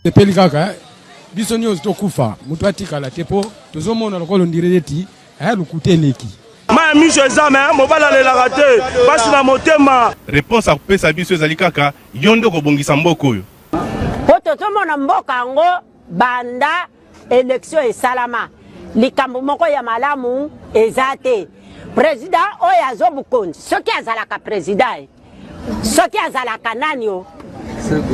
Tepeli kaka biso nyos tokufa mutu atikala tepo tozomona lokolo ndireti lukuteleki ma miso ezame mobala lelaka te pasi na motema. Réponse akopesa biso ezali kaka yo nde kobongisa mboka oyo po tozomona mboka yango banda élection esalama likambo moko ya malamu eza te. Président oyo azobukonzi soki azalaka président soki azalaka nani o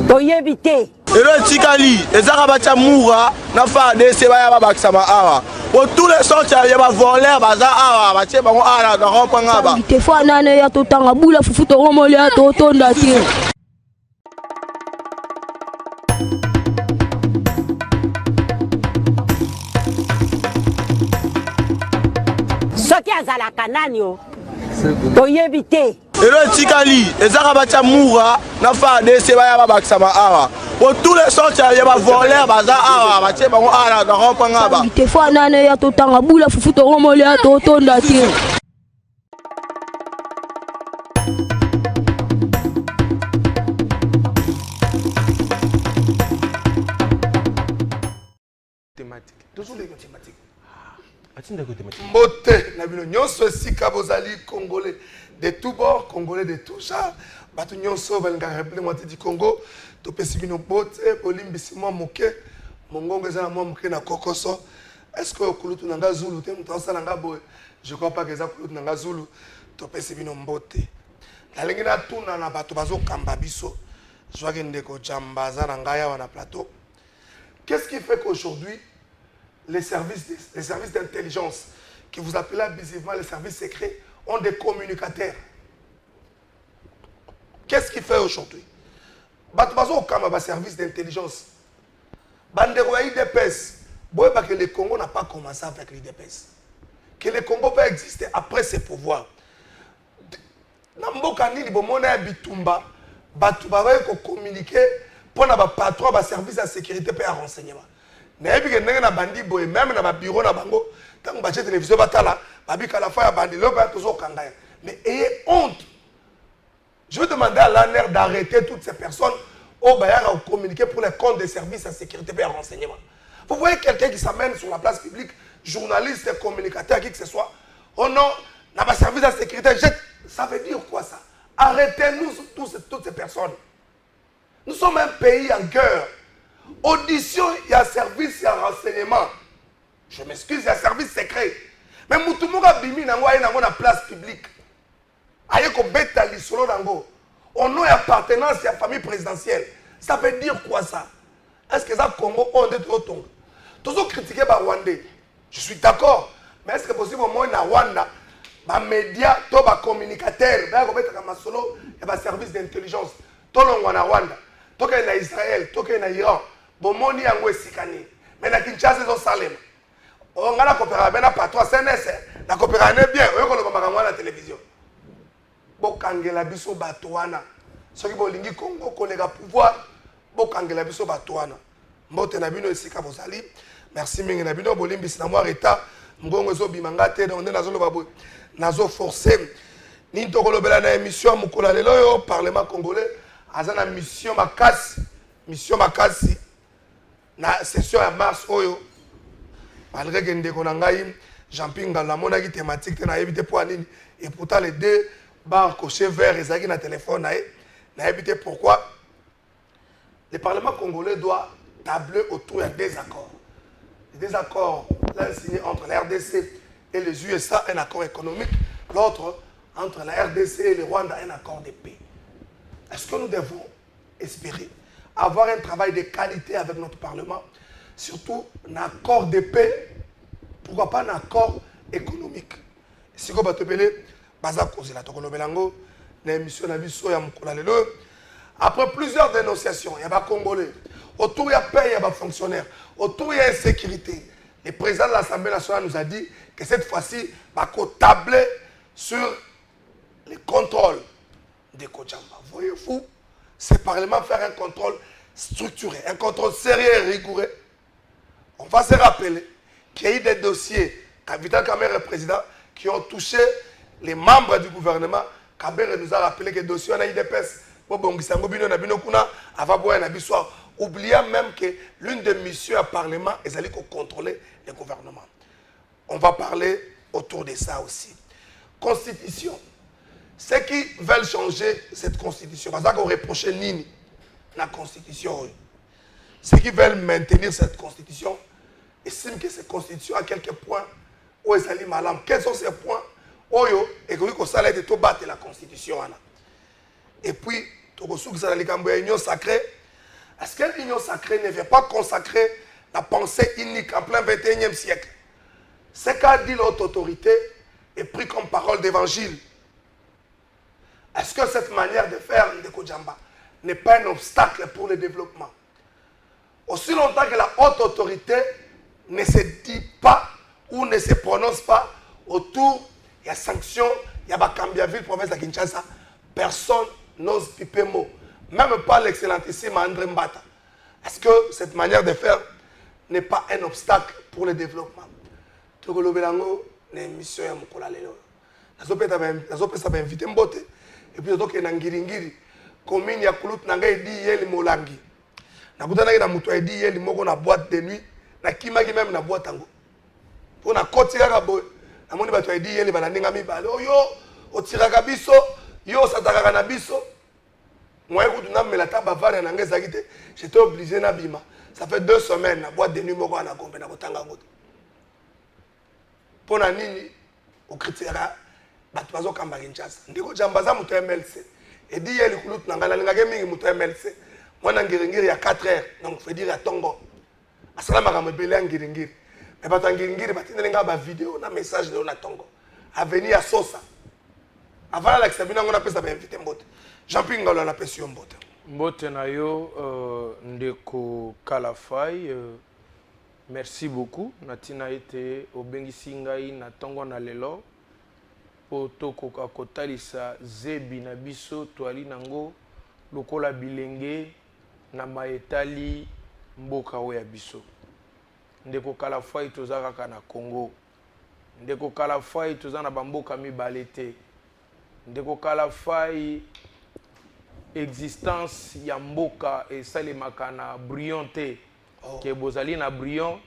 toyebi te. Elo tikali ezaka bacha mura na fa dese baya babakisama awa pour tous les sorties ya ba voler baza awa bache bango ala na rompanga ba te fa nane ya totanga bula fufu to romole ya totonda te. Soki azalaka nani o toyebi te. Elo tikali ezaka bacha mura na fa dese baya babakisama awa pour tous les sorties ya ba voler baza awa bache bango ala na rompanga ba te fa nane ya totanga bula fufu to romole ya totonda te. Mbote na bino nyonso esika bozali congolais de tout bord, congolais de tout genre, batu nyonso balingaka République moitié du Congo, topesi bino bote bolimbisi mwa moke mongongo eza na mwa moke na kokoso. Est-ce que okulutu nanga zulu te mutu asala nga boye? Je crois pas que eza kulutu nanga zulu. Topesi bino mbote nalingi natuna na bato bazokamba biso zwaki ndeko jambaza na ngai awa na plateau. Qu'est-ce qui fait qu'aujourd'hui les services d'intelligence, qui vous appelez abusivement les services secrets, ont des communicateurs? Qu'est-ce qui fait aujourd'hui? Batubazo Okama ba service d'intelligence. Bandero IDPS. Boye que le Congo n'a pas commencé avec l'IDPS. Que le Congo peut exister après ses pouvoirs. Namboka nini bomona bitumba batuba ko communiquer pour na ba patron ba service de sécurité et renseignement. Nayebi ke ndenge na bandi boye même na ba bureau na bango tango ba télévision batala babika la fois ya bandi lo ba tozo kangaya. Mais ayez honte. Je vais demander à l'ANR d'arrêter toutes ces personnes au Bayard à communiquer pour les comptes des services de sécurité et renseignement. Vous voyez quelqu'un qui s'amène sur la place publique, journaliste, communicateur, qui que ce soit, oh non, n'a pas service de sécurité, ça veut dire quoi ça? Arrêtez-nous toutes ces personnes. Nous sommes un pays en guerre. Audition, il y a service, il y a renseignement. Je m'excuse, il y a service secret. Mais Moutoumouga Bimi n'a pas la place publique. Aïe ko beta lisolo nango. On a appartenance à la famille présidentielle. Ça veut dire quoi ça? Est-ce que ça Congo on est trop tôt? Toujours critiquer par Rwandais. Je suis d'accord. Mais est-ce que possible au moins na Rwanda, ba média, to ba communicateur, ba ko beta kama solo et ba service d'intelligence. To longwa na Rwanda, to ka na Israël, to ka na Iran. Bon moni yango esikani. Mais na Kinshasa zo Salem. On a la coopération na patron CNS. La coopération bien, on ko lo ba na télévision. Bokangela biso batwana soki bolingi Congo kolega pouvoir bokangela biso batwana mbote na bino esika bozali. Merci mingi na bino bolimbisi na mwa eta ngongo ezobimanga te donc nazo loba boy nazo forcer ni tokolobela na émission mukula lelo yo parlement congolais azana mission makasi na session ya mars oyo malgré que ndeko na ngai Jean-Pierre Ngala monaki thématique te na éviter pour nini et pourtant les deux bar coché vert et zaki na téléphone n'a évité pourquoi le Parlement congolais doit tabler autour de des accords. Des accords l'un signé entre la RDC et les USA, un accord économique, l'autre entre la RDC et le Rwanda, un accord de paix. Est-ce que nous devons espérer avoir un travail de qualité avec notre Parlement, surtout un accord de paix, pourquoi pas un accord économique? Si vous avez après plusieurs dénonciations, il y a des Congolais, autour il y a paix, il y a des fonctionnaires, autour il y a insécurité. Le président de l'Assemblée nationale nous a dit que cette fois-ci, il va tabler sur le contrôle des Kojamba. Voyez-vous, ce Parlement faire un contrôle structuré, un contrôle sérieux et rigoureux. On va se rappeler qu'il y a eu des dossiers, Vital Kamerhe, le président, qui ont touché les membres du gouvernement. Kabere nous a rappelé que le dossier on a eu des pèses. Bon, Gisango Bino na Bino Kuna, Avaboya na Bissoa, oubliant même que l'une des missions du Parlement est d'aller contrôler le gouvernement. On va parler autour de ça aussi. Constitution. Ceux qui veulent changer cette constitution, parce qu'on reproche Nini la constitution. Ceux qui veulent maintenir cette constitution estiment que cette constitution a quelques points où ils allaient mal. Quels sont ces points? Oyo, et que ça allait tout battre la constitution. Et puis, l'union sacrée. Est-ce que l'union sacrée ne vient pas consacrer la pensée unique en plein 21e siècle? Ce qu'a dit l'autre autorité est pris comme parole d'évangile. Est-ce que cette manière de faire de Kojamba n'est pas un obstacle pour le développement? Aussi longtemps que la haute autorité ne se dit pas ou ne se prononce pas autour, il y a sanction, il y a Bakambiaville, province de Kinshasa, personne n'ose piper mot. Même pas l'excellentissime André Mbata. Est-ce que cette manière de faire n'est pas un obstacle pour le développement? Tokolobelango, l'émission ya Mukola lelo. Nazopesa ba invité Mbote et puis toke na ngiringiri commune ya Kulut nanga edi yeli molangi. Nakutana na mutu edi yeli moko na boîte de nuit na kimaki même na boîte ango. Pour na koti kaka boy. Namoni batu edi yeli balandinga mibale. Oh yo otiraka biso, yo sataka na biso. Moi écoute na melata bavare na ngeza kite, j'étais obligé na bima. Ça fait 2 semaines na boîte de nuit moko na kombe na kotanga ngoto. Pour nini au critiquera batwazo kamba Kinshasa ndiko jambaza muto MLC et dit yeli kulut nangala ngake mingi muto MLC mwana ngiringiri ya 4 heures donc faut dire ya tongo asala makamo bele ngiringiri mais bata ngiringiri batindele ngaba vidéo na message de na tongo avenir à Sosa avant la Sabina ngona pesa ba invité Mbote Jean-Pierre Ngalo na pesa Mbote Mbote na yo ndeko Kalafai merci beaucoup. Natina été au Bengisingai na tongo na lelo. Poto koka kotalisa zebi na biso toali nango lokola bilenge na maetali mboka oya biso. Ndeko Kalafai tozaka kana Congo. Ndeko Kalafai tozana bamboka mibale te. Ndeko Kalafai existence ya mboka esalemaka na brillante. Que bozali na brillant,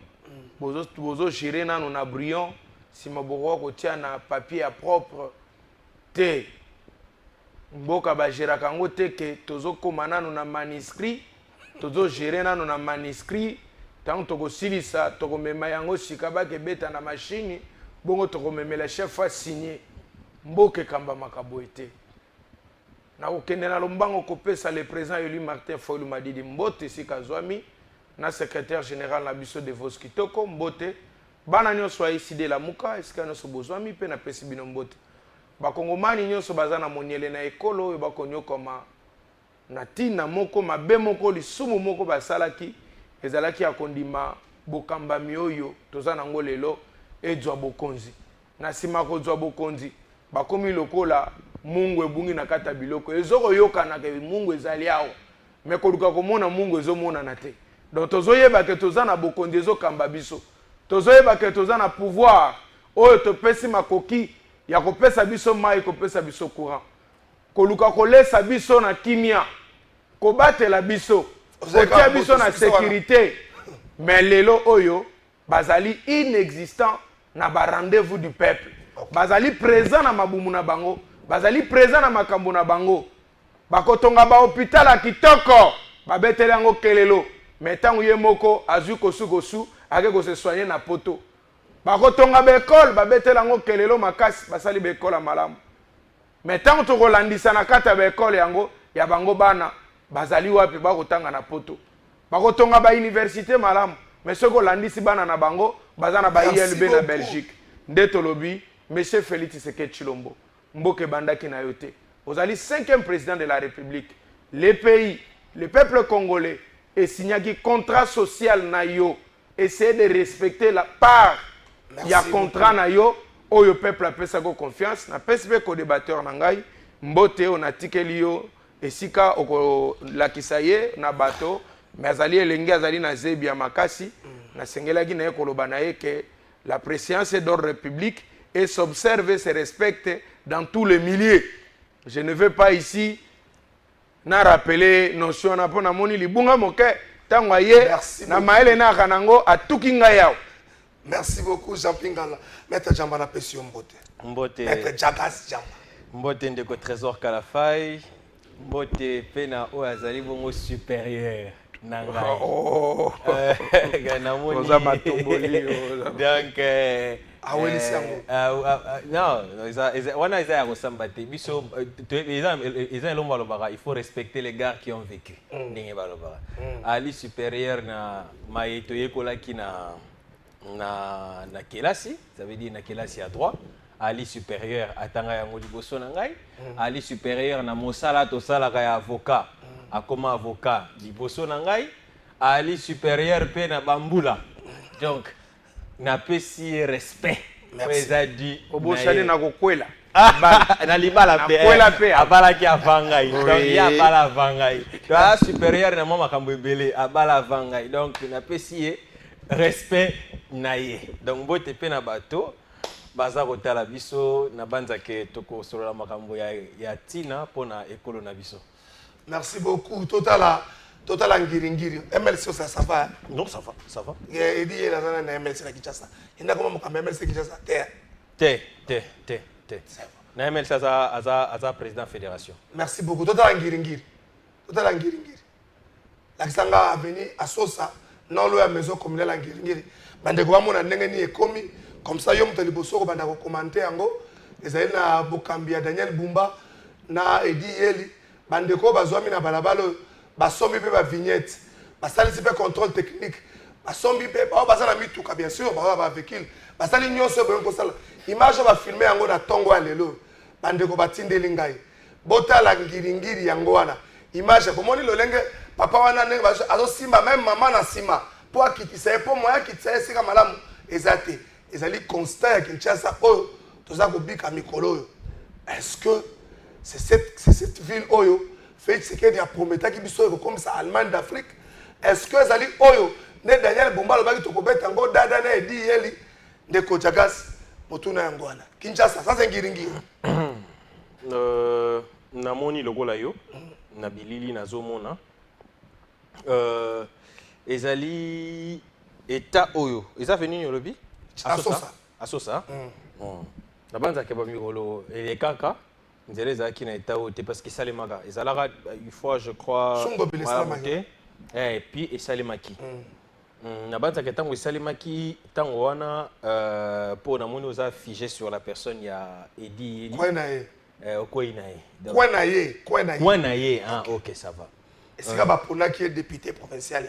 bozo gérer nanu na brillant, si ma boko kotia na papier à propre te. Mboka ba gérer kango te que tozo komana nanu na manuscrit, tozo gérer nanu na manuscrit, tant toko silisa toko mema yango sikaba ke beta na machine, bongo toko memela chef a signé. Mboke kamba makaboete. Na okende na lombango kopesa le président Eli Martin Fayulu Madidi Mbote sikazwami. Na secrétaire général na biso de Voskitoko Mbote bana nyonso aiside la muka eska nyonso bozwami pe na pesi bino Mbote bakongomani nyonso baza na moniele na ekolo oyo bakonyo koma na tina moko mabe moko lisumu moko basalaki ezalaki ya kondima bokambami oyo toza nango lelo edzwa bokonzi na sima kozwa bokonzi bakomi lokola mungu ebungi na kata biloko ezoko yokana ke mungu ezali awo me koluka komona mungu ezomona na te. Donc tozoyeba ke toza na bokonzi ezokamba biso. Tozoyeba ke toza na pouvoir oyo topesi makoki ya kopesa biso mai kopesa biso courant. Koluka kolesa biso na kimia. Kobatela biso. Kotia biso na sécurité. Mais lelo oyo bazali inexistant na ba rendez-vous du peuple. Bazali présent na mabumu na bango. Bazali présent na makambo na bango. Bakotonga ba hôpital a kitoko. Babetela yango kelelo. Mais tant que moko azu kosu ake ko se soigner na poto bakotonga ba école babetela ngo kelelo makasi basali ba école malamu mais tant to kolandisa na kata ba école yango ya bango bana bazali wapi bakotanga na poto bakotonga ba université malamu mais ce ko landisi bana na bango bazana ba ILB na Belgique ndeto lobi monsieur Félix Tshisekedi Tshilombo mboke bandaki na yote ozali 5e président de la République les pays le peuple congolais et signé un contrat social na yo, essayer de respecter la part. Il y a contrat na yo, où le peuple a sa confiance. Na PSP ko débatteur nangai, mbote on a tikeli yo, et sika oko la kisaye na bateau, mais azali elengi azali na zebi makasi, na sengela gi na koloba na ye que la présidence d'ordre public et s'observe et se respecte dans tous les milieux. Je ne veux pas ici na rappeler notion na pona moni libunga moke ntango aye na mayele na kanango atuki ngai yawo. Merci beaucoup Jean Pingala. Maître Jamba na pesi mbote. Mbote. Maître Jagas Jamba. Mbote ndeko Trésor Kalafai. Mbote pena o azali bongo supérieur na ngai. Oh. Ganamoni. Oza matomboli. Donc aweli siango. Non, wana isa ya kosamba te. Biso ils ont balobaka, il faut respecter les gars qui ont vécu. Ndenge balobaka. Ali supérieur na mayeto yekolaki na kelasi, ça veut dire na kelasi à droit. Ali supérieur atanga yango liboso na ngai. Ali supérieur na mosala to sala ka avocat. Akoma avocat liboso na ngai. Ali supérieur pe na bambula. Donc na pesi respect. Merci. Dit obosali na kokwela. Na libala pe abala ki avangai. Donc ya abala vangai. Donc supérieur na mama makambo ebele abala vangai. Donc na pesi respect naye. Donc bote pe na bato baza kotala biso na banza ke toko solola makambo ya tina pona ekolo na biso. Merci beaucoup. Total ngiringiri. MLC ça va? Non, ça va, ça va. Il dit il a na MLC na Kinshasa. Il n'a comment mon MLC Kinshasa Te. Na MLC aza président fédération. Merci beaucoup. Total ngiringiri. La Kisanga a venu à Sosa, non le maison communale ngiringiri. Bande ko mona ndenge ni ekomi comme ça yom tali boso ko banda ko commenter yango. Ezali na Bokambia Daniel Bumba na Edi Yeli. Bande ko bazwami na balabalo basombi pe ba vignette. Basali pe contrôle technique. Basombi pe ba bazana mituka bien sûr ba véhicule. Basali nyonso be ko sala. Image ba filmer yango na tongo ya lelo. Bande ko batindeli ngai. Botala ngiringiri yango wana. Image bomoni lolenge papa wana ndenge azo simba même maman na sima. Po akitisa po moya kitisa sika malamu ezate. Ezali constat ya Kinshasa oyo toza ko bika mikolo. Est-ce que c'est cette ville oyo fait ce qu'il y a prometté qui biso comme ça Allemagne d'Afrique? Est-ce que ezali oyo ne Daniel Bumba lobaki to kobeta ngo dada na Edi Yeli de Kojagas motuna yango wana Kinshasa ça c'est ngiringi. Namoni lokola yo na bilili nazomona ezali état oyo eza venu ni lobi asosa na banza ke ba mikolo elekaka nzela ezalaki na état oyo te parce que esalemaka ezalaka une fois je crois et puis esalemaki na banzaka ntango esalemaki ntango wana mpo namoni oza figé sur la personne ya Edi Yeli okwei na ye ok ça va esika baponaki député provincial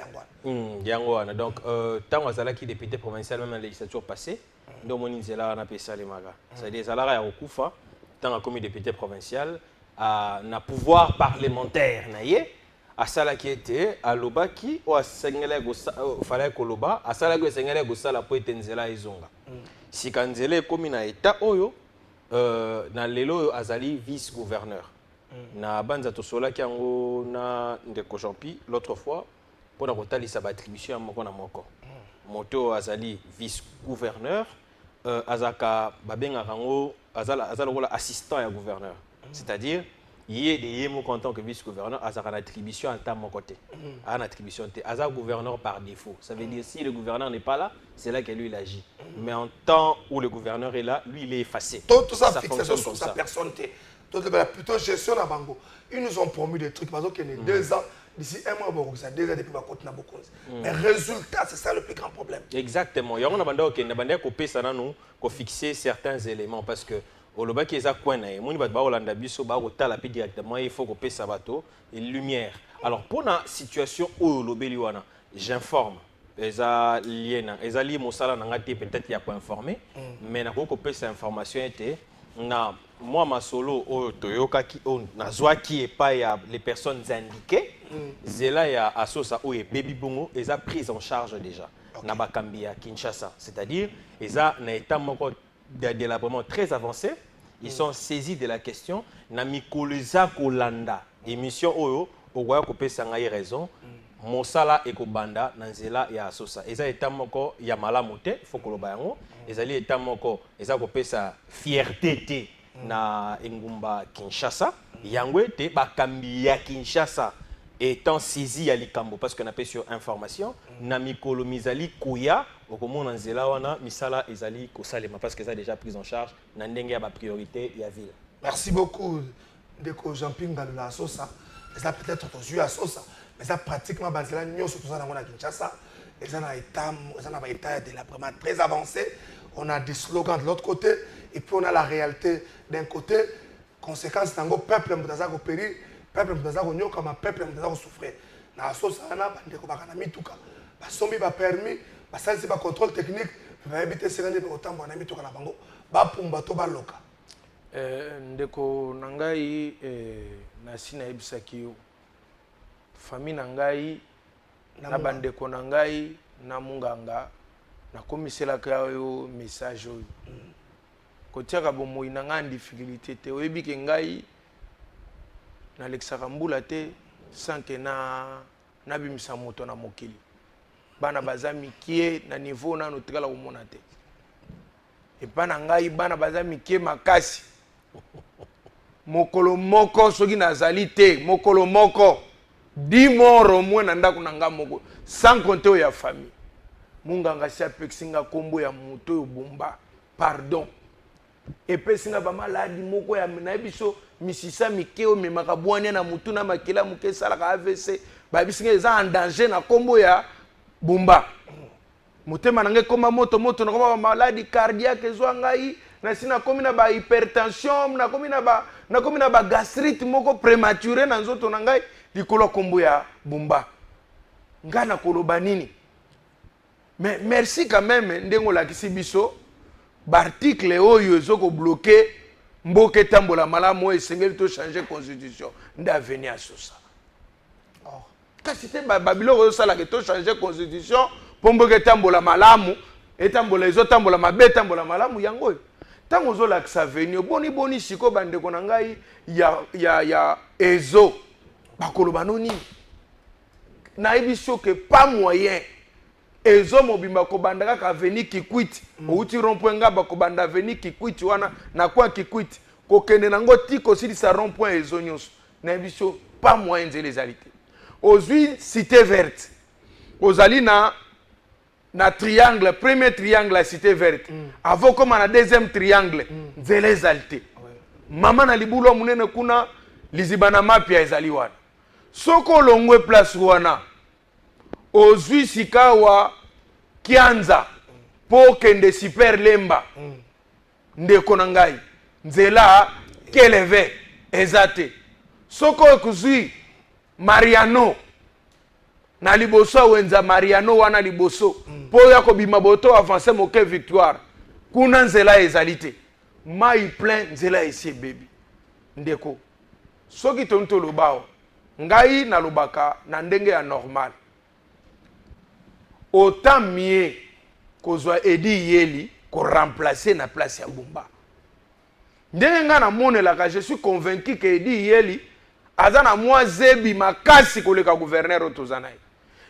yango wana donc ntango azalaki député provincial même na législature passée nde omoni nzela wana mpe esalemaka c'est-à-dire ezalaka ya kokufa ntango akomi député provincial na pouvoir parlementaire na ye asalaki ete alobaki oyo afalaki koloba asalaki oyo esengelaki kosala mpo ete nzela ezonga sika nzela ekomi na état oyo na lelo oyo azali vice gouverneur na banza tosolaki yango na ndeko Jean-Pi l'autre fois mpona kotalisa baattribution ya moko na moko moto azali vice gouverneur azaka babengaka yango aza lokola assistant ya gouverneur c'est-à-dire ye de ye moko en tant que vice gouverneur azaka na attribution ata moko te ana attribution te aza gouverneur par défaut ça veut dire si le gouverneur n'est pas là c'est là que lui il agit mais en temps où le gouverneur est là lui il est effacé tout ça fixation sur sa personne plutôt gestion na bango ils nous ont promis des trucs parce que 2 ans d'ici 1 mois bon ça 2 ans depuis ba côté na beaucoup mais résultat c'est ça le plus grand problème exactement yango na banda okende banda ko pesa nanu ko fixer certains éléments parce que olobaki eza coin na ye moni bato bakolanda biso bakotala mpe directement il faut kopesa bato lumière alors mpona situation oyo olobeli wana j'informe eza lié mosala na nga te peut-être ya koinformer mais nakoki kopesa information ete na moi masolo oyo toyokaki oyo nazwaki epai ya les personnes indiquées zela ya asosa oyo ebebi bongo eza prise en charge déjà na bakambi ya Kinshasa c'est-à-dire eza na état moko d'élaboration très avancé ils sont saisis de la question na mikolo eza kolanda émission oyo okoya kopesa ngai raison mosala ekobanda na nzela ya asosa eza état moko ya malamu te faut koloba yango ezali état moko eza kopesa fierté te na engumba Kinshasa yango ete bakambi ya Kinshasa étant saisi à likambo parce qu'on appelle sur information na mikolo mizali kuya okomona nzela wana misala ezali kosalema parce que ça déjà pris en charge na ndenge ya ba priorité ya ville. Merci beaucoup ndeko Jean-Pierre Ngalola Sosa. Ça peut-être aux à Sosa, mais ça pratiquement banzela nyonso tout ça dans Kinshasa. Et ça na état de la vraiment très avancé. On a des slogans de l'autre côté et puis on a la réalité d'un côté. Conséquence dans le peuple mutaza ko périr, peuple mutaza ko nyoka ma peuple mutaza ko souffrir. Na Sosa na bandeko bakana mituka. Ba sombi ba permis, ba ça c'est pas contrôle technique, ba éviter serende ko tambo na mituka na bango. Ba pumba to ba loka. Ndeko nangai nasina ebisaki yo famille nangai na bandeko nangai na munganga na komiselaka yo message oyo kotiaka bomoi na ngai difficulté te oyebi ke ngai na lexaka mbula te sans que na bimisa moto na mokili bana baza mikie na niveau nano tikala komona te epa na ngai bana baza mikie makasi mokolo moko soki nazali te mokolo moko 10 moro mwe na ndako na nga moko sans compter ya famille munganga si apeksinga kombo ya moto yo bomba pardon epesinga ba maladi moko ya na biso misisa mikeo memaka bwania na mutu na makela muke salaka AVC ba bisinga eza en danger na kombo ya bomba motema nange koma moto na koma maladi cardiaque zo ngai na sina komi na ba hypertension na komi na ba gastrite moko prématuré na nzoto na ngai likolo kombo ya bomba ngana koloba nini mais merci quand même ndengo la kisibiso l'article oyo ezoko bloquer mboke tambola malamu esengeli to changer constitution nda venir à Sosa. Oh, kasi te babilo oyo sala ke to changer constitution po mboke tambola malamu etambola ezotambola mabe tambola malamu yango tango zo la ksa venir boni siko bande ko na ngai ya ezo bakoloba noni na ebiso ke pas moyen ezo mobimba ko bandaka ka venir kikwiti outi rond-point ngaba ko banda venir kikwiti wana na kwa kikwiti ko kende nango tiko sili sa rond-point ezo nyonso na ebiso pas moyen de les aliter ozui cité verte ozali na triangle premier triangle la cité verte avant comme na deuxième triangle nzela ezalite mama na libulo munene kuna lizibana mapia ezali wana soko longwe place wana ozui sikawa kianza po kende super lemba ndeko na ngai nzela keleve ezate soko kuzui Mariano na liboso wenza Mariano wana liboso po yako bimaboto avancer moke victoire kuna nzela ezalite mai plein nzela esi baby ndeko soki tonto lobao ngai na lobaka na ndenge ya normal autant mieux kozwa Edi Yeli ko remplacer na place ya Bumba ndenge nga na monelaka je suis convaincu que Edi Yeli azana mwa zebi makasi koleka gouverneur otozana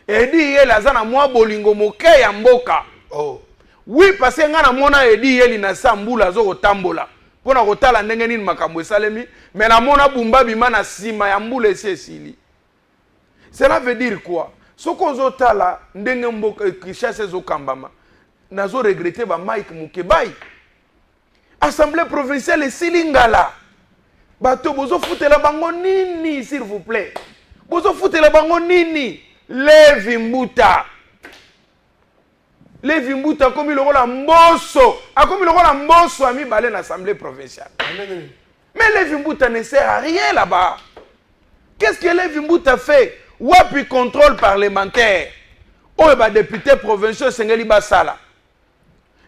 Edi Yeli azana mwa bolingo moke ya mboka oh oui parce que nga na mona Edi Yeli na sambula zo kotambola pona kotala ndenge nini makambo esalemi mais na mona Bumba bima na sima ya mbula esili cela veut dire quoi soko zo tala ndenge mboka Kinshasa zo kambama nazo regretter ba Mike Mukebai assemblée provinciale esilingala bato bozo futela bango nini s'il vous plaît bozo futela bango nini Levi Mbuta komi lokola mboso akomi lokola mboso ami balé na assemblée provinciale mais Levi Mbuta ne sert à rien là-bas. Qu'est-ce que Levi Mbuta fait? Wapi contrôle parlementaire oyo ba député provinciaux sengeli basala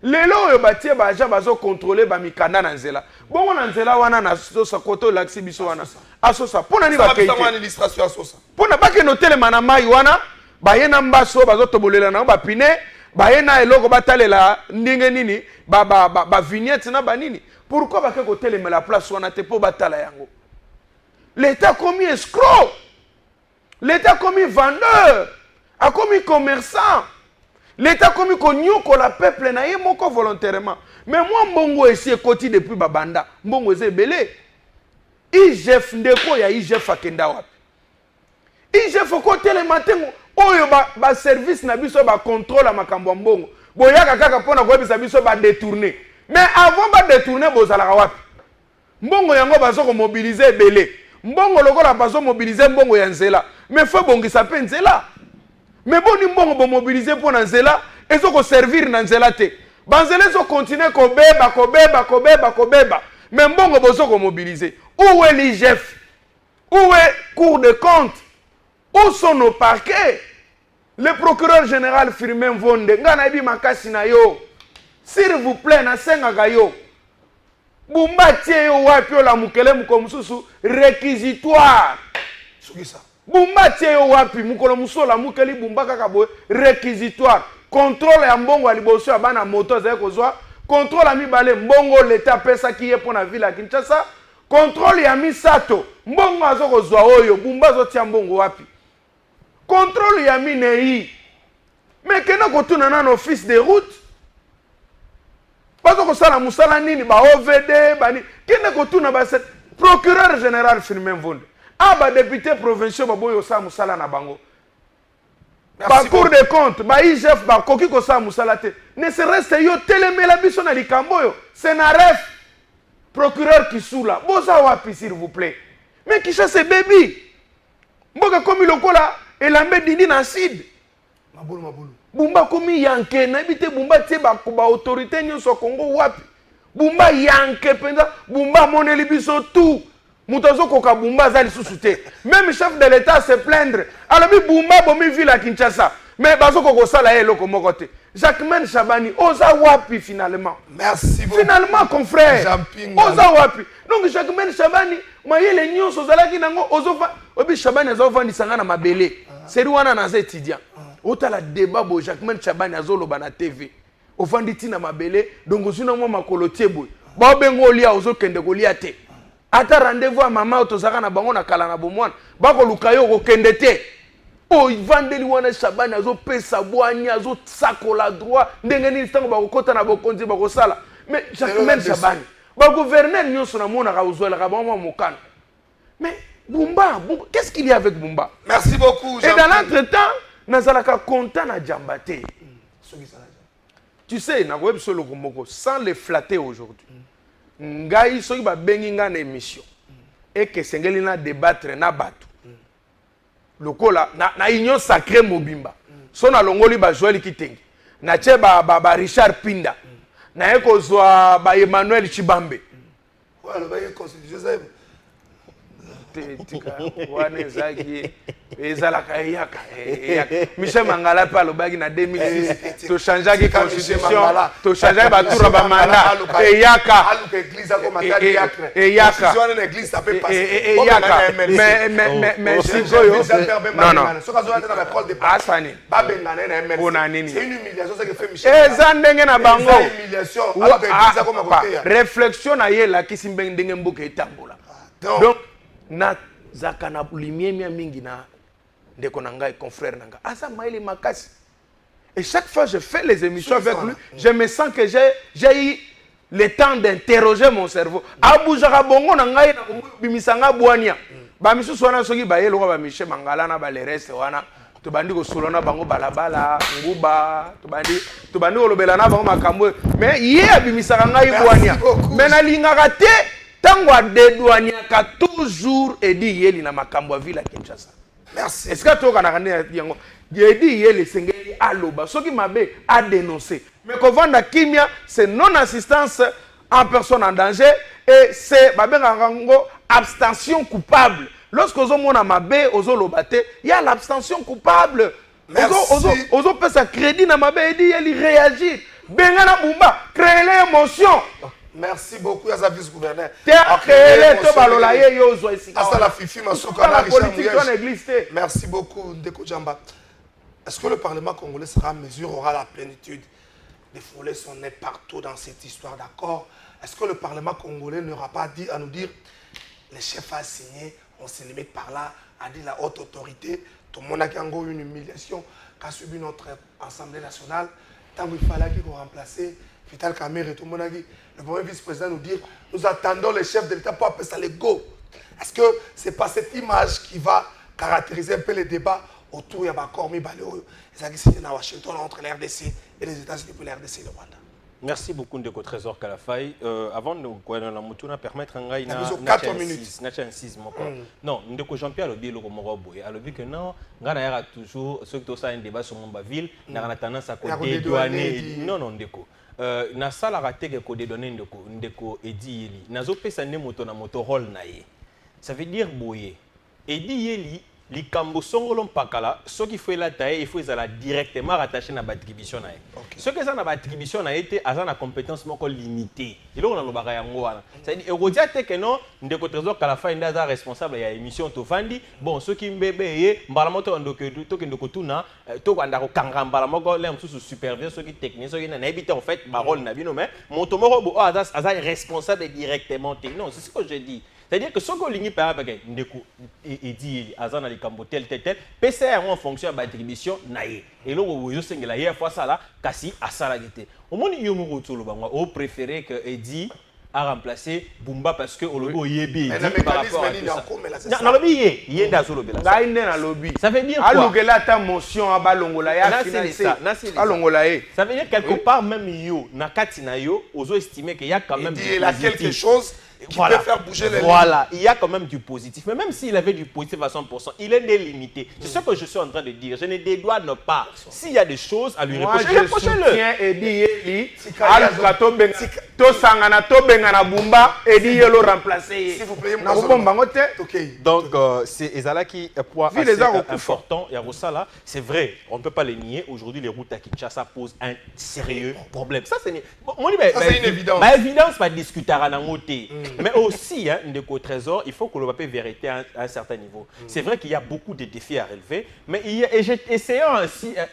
lelo oyo batie ba agent bazo contrôler ba mikanda na nzela bongo na nzela wana na Sosa koto laksi biso wana asosa pona ni ba keite administration asosa pona ba ke notele mana mai wana ba yena mbaso bazo tobolela na ba pine ba yena eloko batalela ndenge nini ba vignette na ba nini pourquoi ba ke kotele me la place wana te po batala yango l'état commis escroc. L'État commis vendeur, a commis commerçant. L'État commis konyoko la peuple na ye moko volontairement. Mais moi mbongo esi ekoti depuis babanda, mbongo eze belé. IGF ndeko ya IGF akenda wapi. IGF côté le matin oyo ba service na biso ba contrôle à makambo mbongo boyaka kaka pona ko bisa biso ba détourner mais avant ba détourner bozala wapi mbongo yango bazo ko mobiliser belé mbongo lokola bazo mobiliser mbongo ya nzela mais faut bongisa pe nzela mais boni mbongo bo mobiliser pona nzela ezo ko servir na nzela te banzela ezo continuer ko beba mais mbongo bozo ko mobiliser où est l'IGF où est Cour des comptes? Où sont nos parquets? Le procureur général Firmin Vonde, Nganabi Makasi na yo. S'il vous plaît, na senga yo. Bumba tie yo wapi la mukele mukomususu réquisitoire. Soki ça. Bumba tie yo wapi mukolo musola mukeli bumba kaka boy réquisitoire. Contrôle ya mbongo ya liboso ya bana moto za kozwa. Contrôle ya mibale mbongo l'état pesa ki ye pona ville ya Kinshasa. Contrôle ya misato mbongo azoko zwa oyo bumba zotia mbongo wapi. Contrôle ya minei mais kena kotuna na office de route bazoko sala musala nini ba OVD bani kena kotuna ba procureur général Firmin Vonde aba député provincial baboyo sa musala na bango ba cour des comptes ba IGF ba koki ko sa musala te ne se reste yo telemela biso na likambo yo senaref procureur Kisula boza wapi s'il vous plaît mais kisha se baby mboka komi lokola elambe dindi na acide Mabulu. bumba komi yanke na bité bumba tie ba autorité nyonso Congo wapi bumba yanke penza bumba moneli biso tout mutazo koka bumba za lisusu te même chef de l'état se plaindre alors bi bumba bomi ville à Kinshasa mais bazo koko sala eloko moko te Jacquemaine Chabani oza wapi finalement Merci beaucoup. Finalement confrère oza wapi donc Jacquemaine Chabani mayele nyonso zalaki nango ozofa obi Chabani azova sanga na mabele seri wana na étudiant otala débat bo Jacquemaine Chabani azoloba na TV ofandi tina mabele donc osina mo makolo tieboy ba bengo olia ozokende kolia te ata rendez-vous à maman otozaka na bango na kala na bomwana bako lukayo kokende te o vandeli wana Chabani azo pesa bwani azo sakola droit ndenge ni ntango bakokota na bokonzi bakosala mais Jacquemaine Chabani ba gouverneur nyonso na mona ka uzwela ka bango mokana mais Bumba qu'est-ce qu'il y a avec Bumba? Merci beaucoup. Et dans l'entretemps nazalaka content na Djambate. Tu sais na web solo komoko sans les flatter aujourd'hui. Ngai soki ba bengi nga na émission et que sengeli na débattre na bato. Lokola na union sacrée mobimba. So na longoli ba Joël Kitengi. Na che ba Richard Pinda. Na eko zwa ba Emmanuel Chibambe. Voilà, ba constitution tika wane zaki ezalaka yaka Michel Mangala pa lobaki na 2006 to changeaki constitution to changeaki batura ba manda yaka aluka église ko matali yaka yaka constitution na église ça peut passer yaka mais sikoyo non soka zo na école de asani ba bengana na MLC bona nini c'est une humiliation ça que fait Michel eza ndenge na bango humiliation aluka église ko makoteya réflexion na yela kisimbe ndenge mboka etambola donc na zaka na lumière mingi na ndeko na ngai confrère na ngai asa maili makasi et chaque fois je fais les émissions avec lui je me sens que j'ai eu le temps d'interroger mon cerveau abujaka bongo na ngai na bimisanga bwania ba misusu wana soki ba yelo ba Michel Mangala na ba le reste wana to bandi ko solona bango balabala nguba to bandi ko lobela na bango makambo mais ye abimisaka ngai bwania mais na lingaka te tango adedouaniaka toujours Edi Yeli na makambo ville à Kinshasa. Merci. Est-ce que tu as dit yango Edi Yeli sengeli aloba soki mabe a dénoncé mais kovanda kimia c'est non assistance en personne en danger et c'est babengango abstention coupable. Lorsque ozo mona mabe ozo lobate il y a l'abstention coupable. Ozo peut sa crédit na mabe Edi Yeli réagir bengana bumba créer l'émotion. Merci beaucoup à sa vice-gouverneur. Merci beaucoup, Ndeko Djamba. Est-ce que le Parlement congolais sera en mesure, aura la plénitude de fouler son nez partout dans cette histoire, d'accord? Est-ce que le Parlement congolais n'aura pas dit à nous dire les chefs à signer, on se limite par là, a dit la haute autorité, tout le monde a une humiliation qu'a subi notre Assemblée nationale, tant qu'il fallait qu'il remplacer Vital Kamerhe et tout le monde a dit, le premier vice-président nous dit, nous attendons les chefs de l'État pour appeler ça les go. Est-ce que ce n'est pas cette image qui va caractériser un peu les débats autour de l'accord Mibale. C'est signé à Washington entre la RDC et les États-Unis pour la RDC et le Rwanda. Merci beaucoup Ndeko Trésor Kalafay. Avant de nous permettre de 4 minutes. Non, Ndeko Jean-Pierre Lobi le Romoroboy. A lobi que non, Ngana a toujours ceux qui ont un débat sur mon ville, n'a tendance à côté douaner. Non non Ndeko. Na sala raté que côté donner Ndeko Edi Yeli. Nazo pesa ne moto na moto rôle naie. Ça veut dire boyer. Edi Yeli les Cambosongolom Pakala, ce qui fait la taille, il faut directement rattacher à la attribution. Ce que ça n'a pas attribution a été à la compétence limitée. Et là, on a le bagage. C'est-à-dire, que non, Ndeko Trésor Kalafay est responsable de l'émission Tofandi. Bon, ceux qui m'bébé, Mbalamoto Ndokotuna, Tokandaro Kangram, Mbalamogo, l'aime sous superviseur, ceux qui techniciens, ceux qui n'ont habité en fait, Barol Nabino, mais Montomoro, est responsable directement. Non, c'est ce que je dis. C'est-à-dire que ce qu'on ligne par rapport à Ndeko et dit Azan Ali Kambo tel, PCR en fonction de l'attribution, naïe. Et là, vous avez dit la fois ça là, Kassi a salagité. Au moins, il y a un préféré que Edi a remplacé Bumba parce que au logo Yebi. Mais le mécanisme est là. Non, il y a un lobby. Ça veut dire quoi? Motion à Balongolaye. Ça veut dire quelque part, même yo, Nakati na yo, oso estimer qu'il y a quand même il a quelque chose qui peut faire bouger les lignes. Voilà, il y a quand même du positif. Mais même s'il avait du positif à 100%, il est délimité. C'est ce que je suis en train de dire. Je ne dédouane pas. S'il y a des choses à lui reprocher, reprochez-le. Moi, je soutiens Edi Yeli. Tobengana Bumba, Edi Yeli remplacé. S'il vous plaît, donc, c'est Ezala qui est point important. C'est vrai, on ne peut pas les nier. Aujourd'hui, les routes à Kinshasa posent un sérieux problème. Ça, c'est une évidence. Évidence, pas discuter à côté. Mais aussi, Ndeko Trésor, il faut que le papier vérité à un certain niveau. C'est vrai qu'il y a beaucoup de défis à relever, mais essayons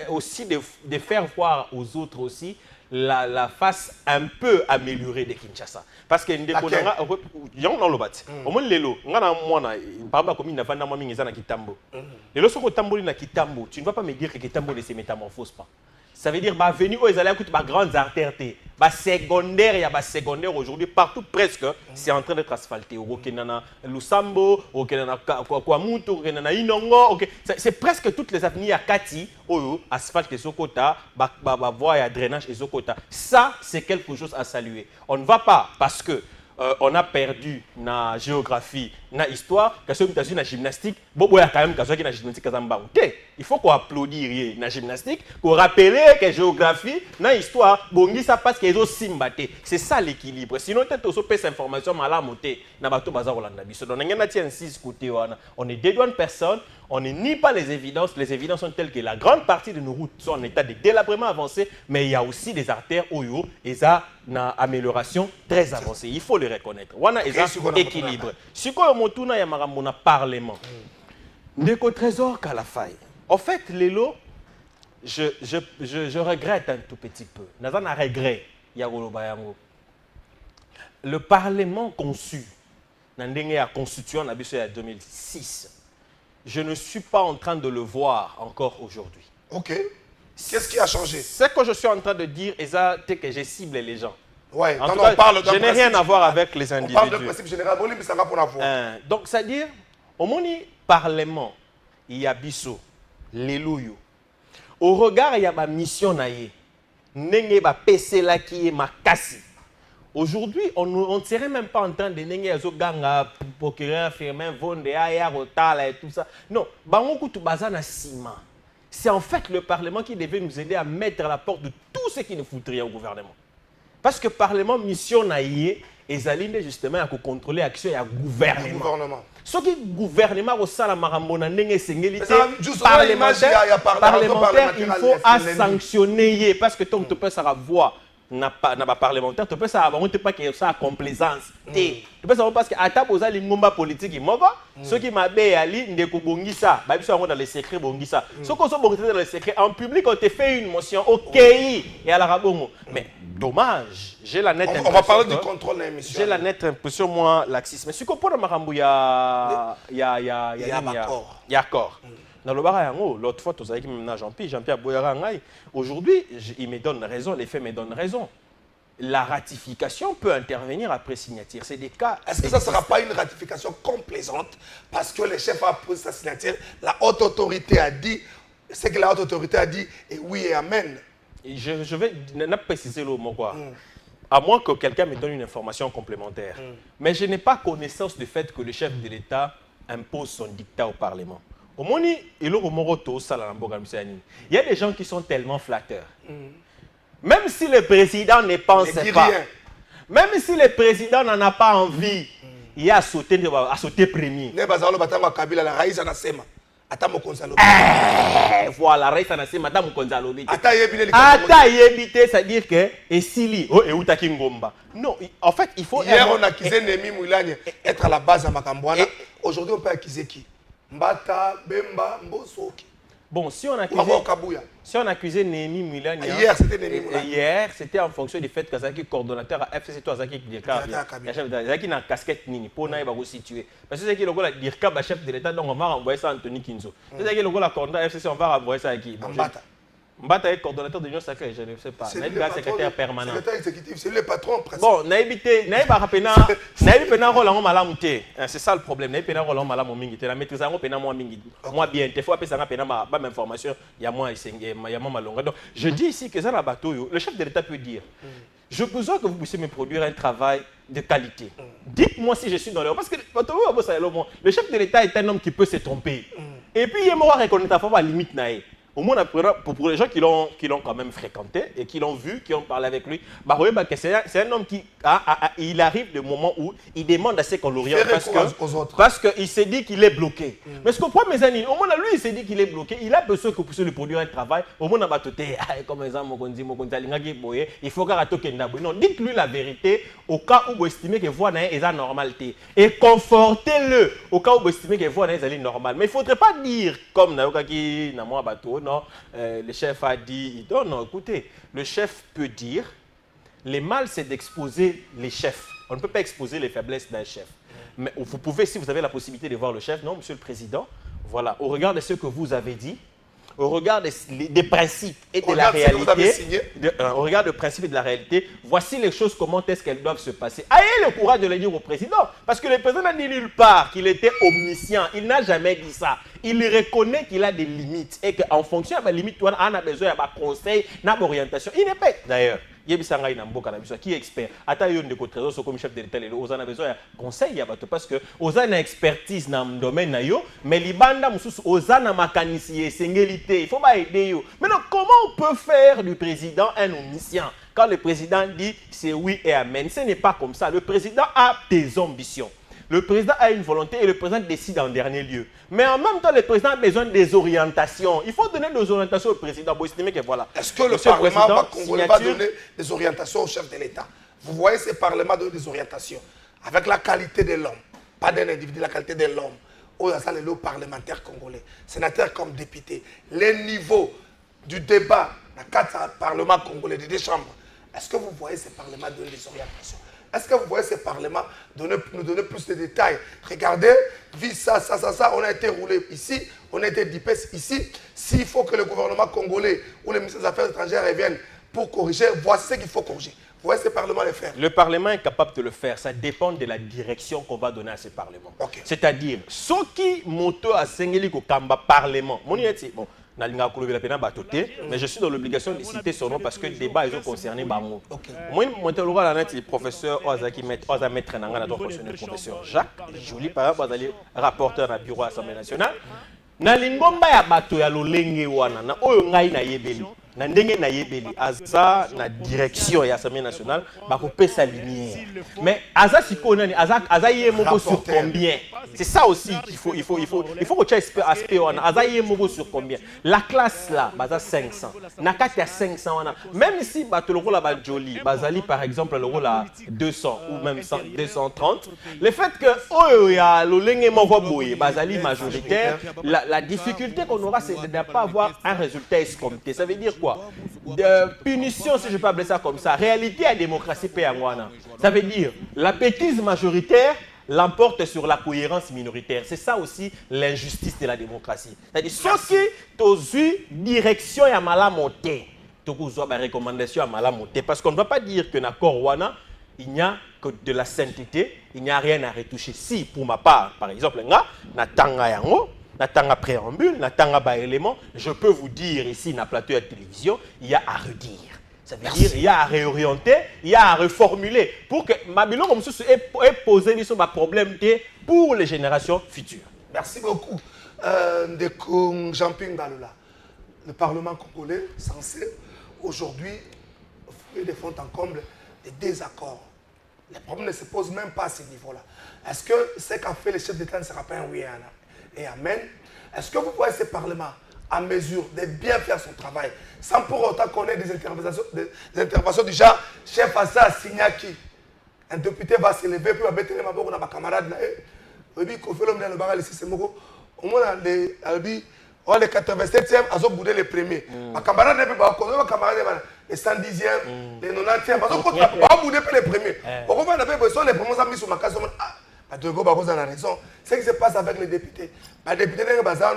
aussi de faire voir aux autres aussi la face un peu améliorée de Kinshasa. Parce que Ndeko dans le bat. Au moins lelo, par exemple comme il n'a pas d'amami na Kitambo. Lelo soko tamboli na Kitambo, tu ne vas pas me dire que Kitambo ne se métamorphose pas. Ça veut dire bah venir aux allées écoute ma grandes artères bah secondaire il y a bah secondaire aujourd'hui partout presque c'est en train d'être asphalté au Kenana Lusambo au Kenana Kwamutu au Kenana Inongo OK c'est presque toutes les avenues à Kati au asphalte et Sokota bah voie à drainage et Sokota ça c'est quelque chose à saluer on ne va pas parce que on a perdu na géographie, na histoire, parce que dans la gymnastique, bobo ya quand même parce que na gymnastique kazamba. OK, il faut qu'on applaudisse na gymnastique, qu'on rappelle que géographie, na histoire, bongi ça parce qu'ils ont simbaté. C'est ça l'équilibre. Sinon peut-être aussi pèse information malamoté na bato bazar Rolanda biso. Donc on a tient 6 côtés on ne dédouane personne, on ne nie pas les évidences. Les évidences sont telles que la grande partie de nos routes sont en état de délabrement avancé, mais il y a aussi des artères oyo et ça na amélioration très avancée. Il faut le reconnaître. Wana eza équilibre. Siko motuna ya marambo na parlement. Ndeko Trésor Kalafay. En fait, Lelo, je regrette un tout petit peu. Nazan a regret Yagolo Bayango. Le parlement conçu dans la constitution en 2006. Je ne suis pas en train de le voir encore aujourd'hui. OK. Qu'est-ce qui a changé? Ce que je suis en train de dire, c'est que je cible les gens. Ouais, en tout cas, je n'ai rien à voir avec les individus. On parle de principe général, mais ça va pour la voix. Donc, c'est-à-dire, au moni parlement, il y a Bisso, l'élouyo. Au regard, il y a ma mission naïe. Nenge ba PC là qui est ma cassi. Aujourd'hui, on ne serait même pas en train de nengue azoganga procureur firmin vonde aya rotala et tout ça. Non, bangoku tu bazana ciment. C'est en fait le Parlement qui devait nous aider à mettre à la porte de tout ce qui ne fout rien au gouvernement. Parce que le Parlement, mission naïe, et Zaline justement à contrôler l'action et le gouvernement. Ce qui est gouvernement au sein de la marambona parlementaire, il faut à sanctionner parce que tant que tu peux ça voix n'a pas parlementaire, tu peux ça avoir pas que ça complaisance. Tu peux savoir parce que à ta posa l'ingomba politique moko, ce qui m'a bé ali ndeko bongisa, ba biso dans les secrets bongisa. Ce qu'on sont bongisa dans les secrets en public on te fait une motion OK et à la rabongo. Mais dommage, j'ai la nette impression. On va parler du contrôle de l'émission. J'ai la nette impression moi laxisme. Mais ce qu'on peut marambo il y a accord. Dans le bar, l'autre fois, tu as Jean-Pierre Boyara. Aujourd'hui, il me donne raison, les faits me donnent raison. la ratification peut intervenir après signature. C'est des cas. Est-ce que ça ne sera pas une ratification complaisante parce que le chef a posé sa signature, la haute autorité a dit, ce que la haute autorité a dit, et oui et amen. Je vais préciser le mot quoi. À moins que quelqu'un me donne une information complémentaire. Mais je n'ai pas connaissance du fait que le chef de l'État impose son dictat au Parlement. Au moins, il y a des gens qui sont tellement flatteurs. Même si le président ne pense pas, même si le président n'en a pas envie, il y a à sauter premier. Voilà, Raïs Anasé, Madame Konzalobi. Ata yebite, c'est-à-dire que Essili, oh, et Outaki Ngomba. Non, en fait, il faut. Hier, on a accusé Némi Moulani être à la base à Makambouana. Aujourd'hui, on peut accuser qui? Mbata, Bemba, Mbosoki. Bon, si on accusait Némi Moulani. Hier, c'était Némi Moulani. Hier, c'était en fonction du fait que Zaki coordonnateur à FCC, toi, Zaki Dirka. Zaki n'a casquette Nini, pour n'a pas situé. Parce que c'est qui le gars Dirka, chef de l'État, donc on va renvoyer ça à Anthony Kinzo. C'est qui le gars coordonnateur FCC, on va renvoyer ça à qui? Mbata. Mbata est coordonnateur de l'Union sacrée, je ne sais pas. C'est le secrétaire permanent. Secrétaire exécutif, c'est le patron presque. Bon, c'est ça le problème. La maîtrise moi bien, des fois pas information, il y a moi malonga. Donc je dis ici que ça la bateau, le chef de l'État peut dire je besoin que vous puissiez me produire un travail de qualité. Dites-moi si je suis dans l'erreur parce que le chef de l'État est un homme qui peut se tromper. Et puis il m'a reconnaître la limite naïe. Au moins, pour les gens qui l'ont quand même fréquenté et qui l'ont vu, qui ont parlé avec lui, c'est un homme qui il arrive le moment où il demande à ce qu'on l'oriente parce qu'il s'est dit qu'il est bloqué. Mais ce qu'on prend mes amis, au moins lui il s'est dit qu'il est bloqué, il a besoin que vous puissiez lui produire un travail. Au moins comme exemple, il faut qu'il non, dites-lui la vérité au cas où vous estimez que voix est la normalité et confortez-le au cas où vous estimez que voix est normale. Mais il ne faudrait pas dire comme Naoka bateau. Non, le chef a dit, non, écoutez, le chef peut dire, le mal c'est d'exposer les chefs. On ne peut pas exposer les faiblesses d'un chef. Mais vous pouvez, si vous avez la possibilité de voir le chef, non, monsieur le président, voilà, au regard de ce que vous avez dit, au regard des principes et de la réalité, au regard des principes et de la réalité, voici les choses, comment est-ce qu'elles doivent se passer. Ayez le courage de le dire au président, parce que le président n'a dit nulle part qu'il était omniscient, il n'a jamais dit ça. Il reconnaît qu'il a des limites et qu'en fonction de la limite, on a besoin d'un conseil, d'une orientation. Il n'est pas, d'ailleurs, qui est expert. Comme chef de l'État, on a besoin d'un conseil parce que on a une expertise dans le domaine, mais les bandes on a une mécanicité, il faut pas aider. Maintenant, comment on peut faire du président un omniscient quand le président dit c'est oui et amen? Ce n'est pas comme ça. Le président a des ambitions. Le président a une volonté et le président décide en dernier lieu. Mais en même temps, le président a besoin des orientations. Il faut donner des orientations au président. Vous estimez que voilà. Est-ce que le Parlement congolais va donner des orientations au chef de l'État? Vous voyez ce Parlement donner des orientations avec la qualité de l'homme, pas d'un individu, la qualité de l'homme. Oh, ça, le parlementaire congolais, sénateur comme député, les niveaux du débat dans le Parlement congolais, des deux chambres. Est-ce que vous voyez ce Parlement donner des orientations? Est-ce que vous voyez ce Parlement nous donner plus de détails? Regardez, vu ça, on a été roulé ici, on a été dipé ici. S'il faut que le gouvernement congolais ou le ministre des Affaires étrangères reviennent pour corriger, voici ce qu'il faut corriger. Vous voyez ce Parlement le faire? Le Parlement est capable de le faire. Ça dépend de la direction qu'on va donner à ce Parlement. Okay. C'est-à-dire, ce qui moto a sengeli ko kamba Parlement. Bon, mais je suis dans l'obligation de citer son nom parce que le débat est concerné. Moi, le professeur Ozaki Maître Nanga, le professeur Jacques Joly, par exemple, rapporteur à bureau de l'Assemblée nationale. Na lingomba ya bato ya lolenge wana na oyo ngai na yebeli na ndenge na yebeli aza na direction ya Assemblée nationale ba ko pesa lumière mais aza siko nani aza yemoko sur combien? C'est ça aussi qu'il faut que tu aspect wana aza yemoko sur combien? La classe là baza 500 na kati ya 500 wana même si bato loko la ba joli bazali par exemple loko la 200 ou même 230 le fait que oyo ya lolenge moko boye bazali majoritaire la difficulté qu'on aura, c'est de ne pas avoir un résultat escompté. Ça veut dire quoi? Punition, si je peux appeler ça comme ça. Réalité à démocratie péangwana. Ça veut dire la bêtise majoritaire l'emporte sur la cohérence minoritaire. C'est ça aussi l'injustice de la démocratie. C'est-à-dire, ce qui est direction et à la montée. tokozwa ba recommandation à malamoté parce qu'on ne va pas dire que na Corwana il n'y a que de la sainteté, il n'y a rien à retoucher. Si pour ma part par exemple nga na tanga yango, na tanga préambule, na tanga ba élément, je peux vous dire ici na plateau de télévision, il y a à redire. Ça veut dire il y a à réorienter, il y a à reformuler pour que Mabilo comme ça ait posé sur ma problème pour les générations futures. Merci beaucoup. Ndeko Jean-Pierre Ngalola, le Parlement congolais censé aujourd'hui offrir des fonds en comble des désaccords. Les problèmes ne se posent même pas à ce niveau-là. Est-ce que ce qu'a fait le chef d'État ne sera pas un oui et amen? Est-ce que vous voyez ce Parlement à mesure de bien faire son travail sans pour autant qu'on ait des interventions du genre chef Assa Signaki? Un député va se lever puis va mettre les maboko dans ma camarade là. Au moins, les 87e, ils ont boudé les premiers. Ma camarade, les 110e, les 90e, ils ont boudé les premiers. Pourquoi on a besoin les premiers amis sur ma case? Les ce qui se passe avec les députés. Les députés, les 90e,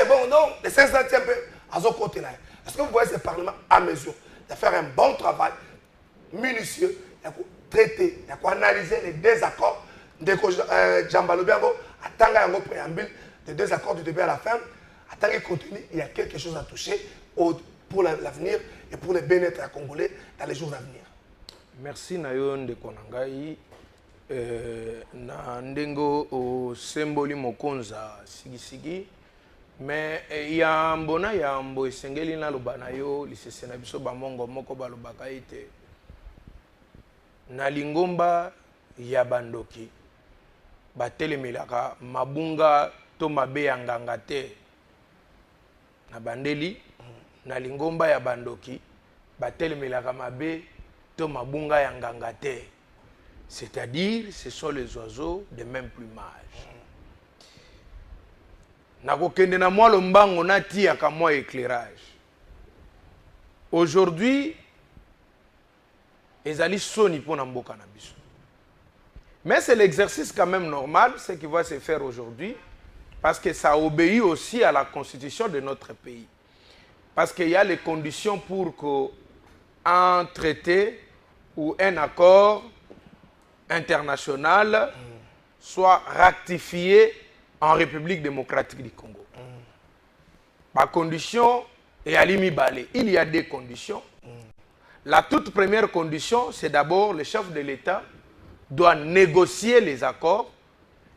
bon, non, les 500e, ils ont côté là. Est-ce que vous voyez ce Parlement à mesure de faire un bon travail minutieux, de traiter, d'analyser les désaccords? Jambalo Biango, attendant un préambule de deux accords du début à la fin, attendant qu'il continue, il y a quelque chose à toucher pour l'avenir et pour le bien-être à Congolais dans les jours à venir. Merci Nayon de Konangai. Na ndengo au symbole mokonza sigi mais ya mbona ya mbo esengeli na lobana yo lisese na biso ba mongo moko ba lobaka ite na lingomba ya bandoki batelemelaka mabunga to mabe ya nganga te na bandeli na lingomba ya bandoki batelemelaka mabe to mabunga ya nganga te, c'est-à-dire ce sont les oiseaux de même plumage. Nakokende na mwa lombango natiaka mwa éclairage. Aujourd'hui ezali soni pona mboka na biso. Mais c'est l'exercice quand même normal, ce qui va se faire aujourd'hui, parce que ça obéit aussi à la constitution de notre pays. Parce qu'il y a les conditions pour qu'un traité ou un accord international soit ratifié en République démocratique du Congo. Par condition, et à l'imibalé, il y a des conditions. La toute première condition, c'est d'abord le chef de l'État doit négocier les accords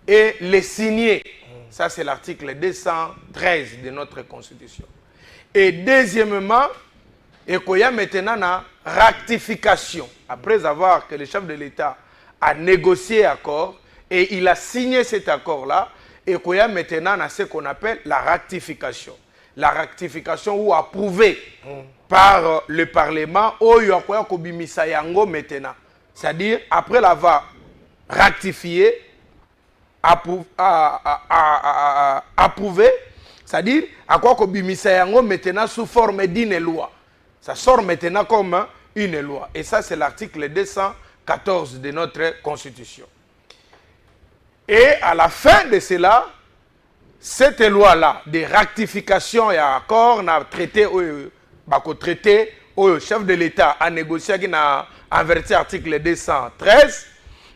et les signer. Ça, c'est l'article 213 de notre Constitution. Et deuxièmement, il y a maintenant la ratification. Après avoir que le chef de l'État a négocié l'accord et il a signé cet accord-là, et qu'il y a maintenant ce qu'on appelle la ratification. La ratification ou approuvée par le Parlement, ou il y a maintenant. C'est-à-dire, après l'avoir ratifié, approuvé, c'est-à-dire, à quoi que Bimisayango maintenant sous forme d'une loi. Ça sort maintenant comme une loi. Et ça, c'est l'article 214 de notre Constitution. Et à la fin de cela, cette loi-là, de ratification et accord, n'a traité, au chef de l'État a négocié en vertu de l'article 213,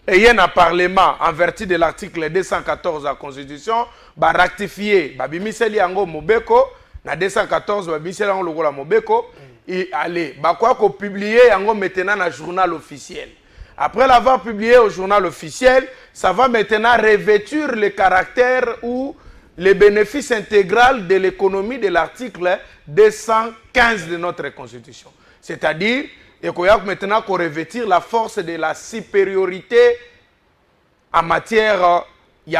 et il y a un Parlement en vertu de l'article 214 de la Constitution, va ratifier, va bimiseli yango mobeko, na 214 va bimiseli yango lokola mobeko, et allez, va quoi qu'on publie yango maintenant dans le journal officiel. Après l'avoir publié au journal officiel, ça va maintenant revêtir le caractère ou les bénéfices intégral de l'économie de l'article 215 de notre Constitution. C'est-à-dire, il y a maintenant qu'on revêtir la force de la supériorité en matière de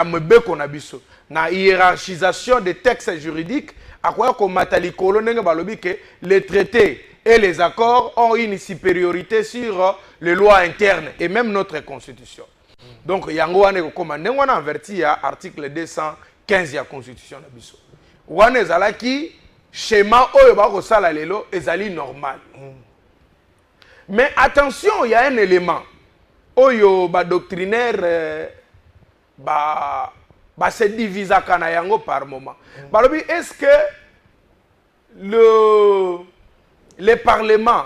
la hiérarchisation des textes juridiques, à quoi qu'on les traités et les accords ont une supériorité sur les lois internes et même notre Constitution. Donc, il y a un verti à l'article 215 de la Constitution. Il y a un schéma est normal. Mais attention, il y a un élément. Oyo ba doctrinaire se divise par moment. Est-ce que le parlement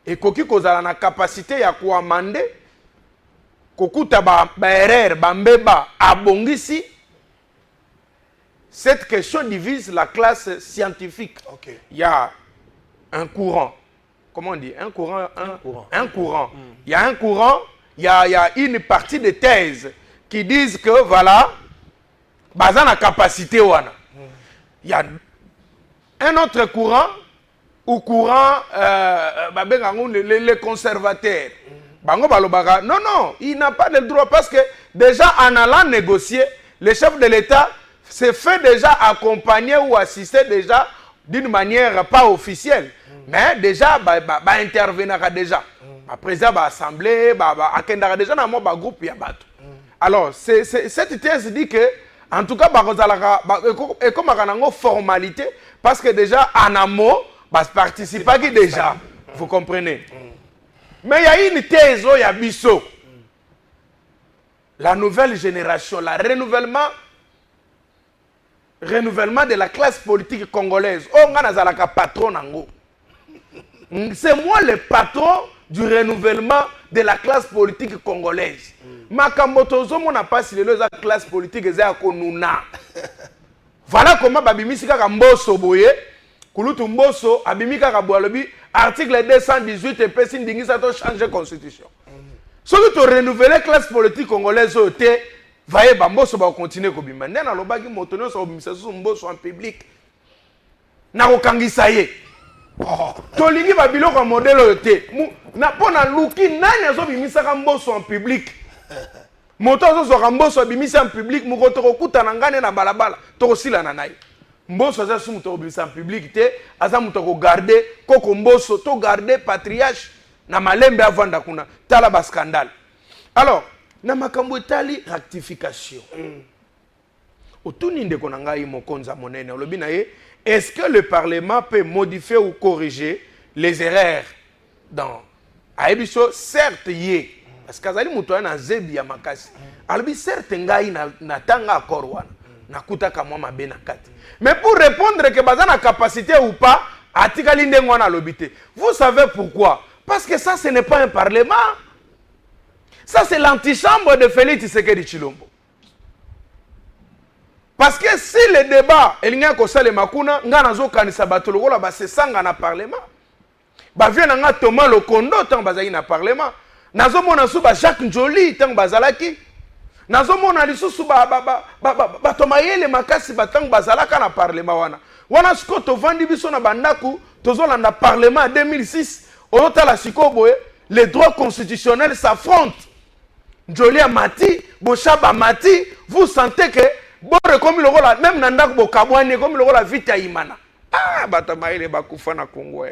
et koki kozala na capacité ya koamande kokuta ba erreur bambeba abongisi. Cette question divise la classe scientifique. Okay. Il y a un courant. Comment on dit? Un courant. Un courant. Il y a un courant, il y a une partie de thèses qui disent que voilà, bazan la capacité wana. Il y a un autre courant, ou courant, les conservateurs. Non, il n'a pas le droit parce que déjà en allant négocier, le chef de l'État se fait déjà accompagner ou assister déjà d'une manière pas officielle. Mais déjà, intervenir déjà. Président de l'Assemblée, déjà dans mon groupe, il y a battu. Alors, cette thèse dit que, en tout cas, et comme une formalité, parce que déjà, en amont, participe déjà. Vous comprenez? Mais il y a une thèse, il y a Bisso. La nouvelle génération, le renouvellement de la classe politique congolaise. On a patron. C'est moi le patron du renouvellement de la classe politique congolaise. Makambotozo mon a pas si la classe politique est à Konuna. Voilà comment Babimisi Kakamboso boye, Kulutu Mboso, Abimika Kaboualobi, article 218 et Pessin Dingisa to changer constitution. Ce que tu renouveler la classe politique congolaise au thé, voyez, Bamboso va continuer comme bimba. N'a lo bagi motono so bimisa so Mboso en public. Na okangisa ye. Tolingi babilo kwa modèle au thé. Na pona luki nani azo bimisa ka Mboso en public. Moto azo so Mboso bimisa en public, mukoto kokuta na ngane na balabala, to sila na nai. Mboso aza su muto bimisa en public te, aza muto ko garder koko Mboso to garder patriarche na malembe avanda kuna tala ba scandale. Alors, na makambo etali rectification. Otuni ndeko na ngai mokonza monene olobi na ye, est-ce que le parlement peut modifier ou corriger les erreurs dans Aebiso certes yé parce que azali muto na zebi ya makasi. Alobi certes ngai na tanga accord wana nakuta ka mwa mabe na kati. Mais pour répondre que bazana capacité ou pas, atikali ndengo na lobité. Vous savez pourquoi? Parce que ça, ce n'est pas un parlement. Ça, c'est l'antichambre de Félix Tshisekedi Tshilombo. Parce que si le débat, il y a un peu de makuna, il y a un peu de parlement. Ba vient nga Thomas Lokondo tant bazali na parlement. Nazo mona su ba Jacques Njoli tant bazalaki. Nazo mona lisusu ba Tomayele makasi batang bazalaka na parlement wana. Wana sko to vandi biso na bandaku, tozola na parlement en 2006. Les droits constitutionnels s'affrontent. Njoli Mati, Boshaba Mati, vous sentez que comme le rôle même Nandak Bokabouane, comme le rôle la vite à Imana. Ah, Batamaïle Bakoufana Congo.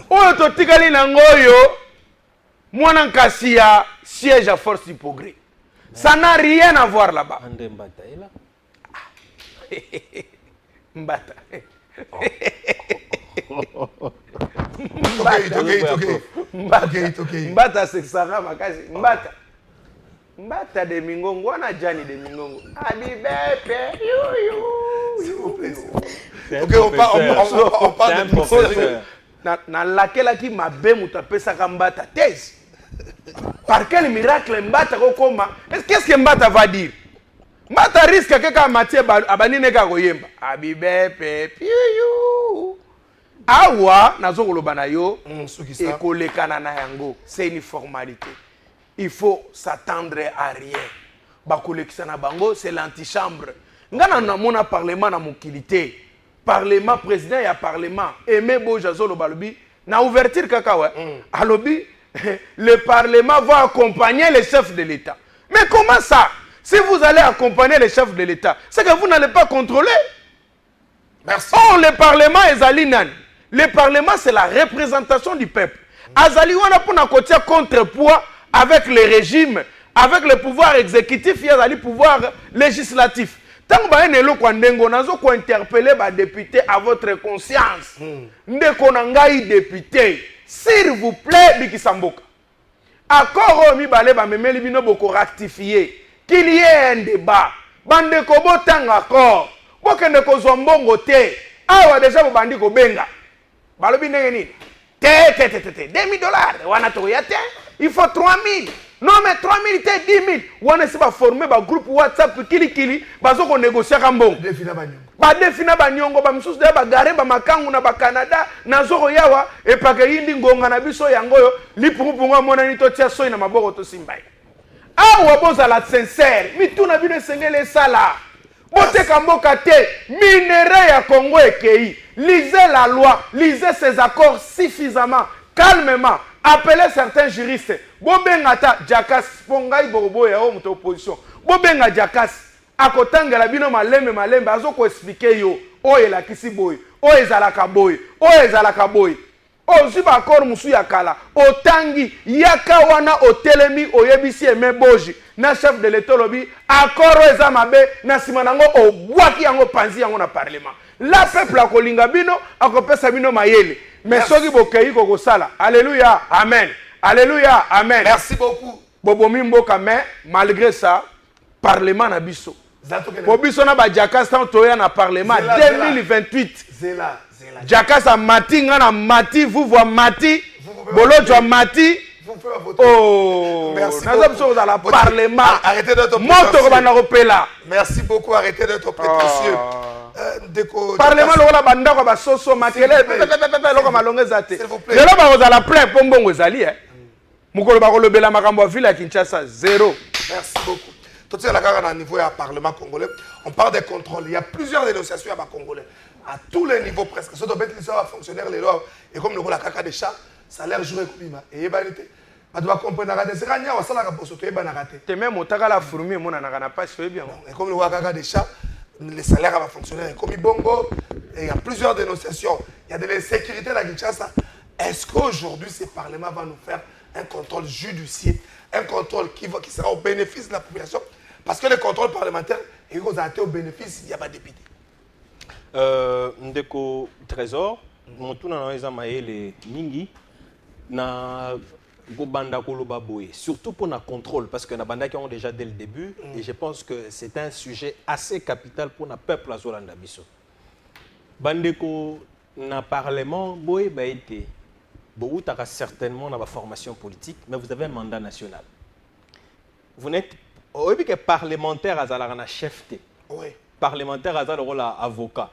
Oh, Totikali Nangoyo, Mouanan Kassia, siège à force hypocrite. Ça n'a rien à voir là-bas. Mbata. Mbata seksara makasi. Mbata de Mingongo, wana Jani de Mingongo. Abibepe, Ok, on parle de professeur. Na laquelle qui m'a bé moutapesa Mbata thèse. Par quel miracle Mbata kokoma? Qu'est-ce que Mbata va dire? Mbata risque que Mathieu abanine ka koyemba. Abibepe, piyu. Awa nazo kolobana yo ekolekana na yango, c'est une formalité. Il faut s'attendre à rien. Bakolekisa na bango, c'est l'antichambre. Ngana na mona parlement na mokilité. Parlement président ya parlement Aimé Bojazo lo balobi na ouverture kaka ouais. Alobi le parlement va accompagner les chefs de l'État. Mais comment ça? Si vous allez accompagner les chefs de l'État, c'est que vous n'allez pas contrôler. Merci. Oh, le parlement est Zalinan. Le parlement, c'est la représentation du peuple. Azali wana pona kotia contrepoids avec le régime, avec le pouvoir exécutif, il y a le pouvoir législatif. Tant que vous interpeller les députés à votre conscience, ndekonangai député, s'il vous plaît, Bikisamboka. Accord mi balé ba memeli bino boko rectifier. Qu'il y ait un débat. Bande kobo tang accord. Bokende ko zombongo te. awa déjà bobandi kobenga balobi ndenge nini te $2000 wana tokoya te il faut 3000 non mais 3000 te 10000 wana si baforme bagroupe whatsapp kilikili bazokonégociaka mbongo badefina banyongo bamisusu deya bagare bamakangu na bacanada nazokoyawa epake yindi ngonga na biso yango oyo lipungupungu amonani totia soi na maboko tosimbai awa bozala sincere mituna bino esengeli esala boteka mboka te minere ya Congo ekei lisez la loi lisez ces accords suffisamment calmement appelez certains juristes bobengata jakas pongai borobo ya moto opposition bobenga jakas akotangela bino malembe azoko expliquer yo oyo elakisi boy oyo ezalaka boy oyo ezalaka boy ozi ba accord musu ya kala otangi yaka wana otelemi oyebisi eme boji na chef de l'état lobi accord eza mabe na sima nango obwaki yango panzi yango na parlement la peuple akolinga bino akopesa bino mayele mais soki bokei kokosala alléluia amen alléluia amen merci beaucoup bobomi mboka mais malgré ça parlement na biso po biso na ba jakas tant toya na parlement 2028 zela jakas a mati nga na mati vous voyez mati bolojo mati oh naza biso dans la parlement arrêtez d'être moto bana kopela merci beaucoup arrêtez d'être prétentieux parlement lokola bandako basoso makele loko malongo ezate lelo bakozala plein po mbongo ezali mokolo bakolobela makambo ya ville ya Kinshasa zéro. Merci beaucoup. Tout ça, à niveau du Parlement congolais, on parle des contrôles. Il y a plusieurs dénonciations à Congolais, à tous les niveaux presque. Ce sont des fonctionnaires, les lois, et comme le rôle à caca des chats, ça a l'air joué comme ça. Et il y a pas de comprendre raté. C'est quand il y a ça la capote, il y a raté. Tu même au taga la fourmi, mon anana pas fait bien. Et comme le rôle à caca des chats, les salaires à fonctionnaires, comme il bongo, il y a plusieurs dénonciations. Il y a de l'insécurité à Kinshasa. Est-ce qu'aujourd'hui, ce Parlement va nous faire un contrôle judiciaire, un contrôle qui sera au bénéfice de la population? Parce que le contrôle parlementaire est au bénéfice, il n'y a pas de député. Ndeko Trésor, Montuna na Maele Mingi, na Gobanda Koloba Boye, surtout pour le contrôle, parce que na banda qui ont déjà dès le début, et je pense que c'est un sujet assez capital pour le peuple à Zolanda Bisso. Bandeko na Parlement Boye ba été, beaucoup t'as certainement dans la formation politique, mais vous avez un mandat national. Vous n'êtes oui, que parlementaire a chef. Oui. Parlementaire a le rôle avocat.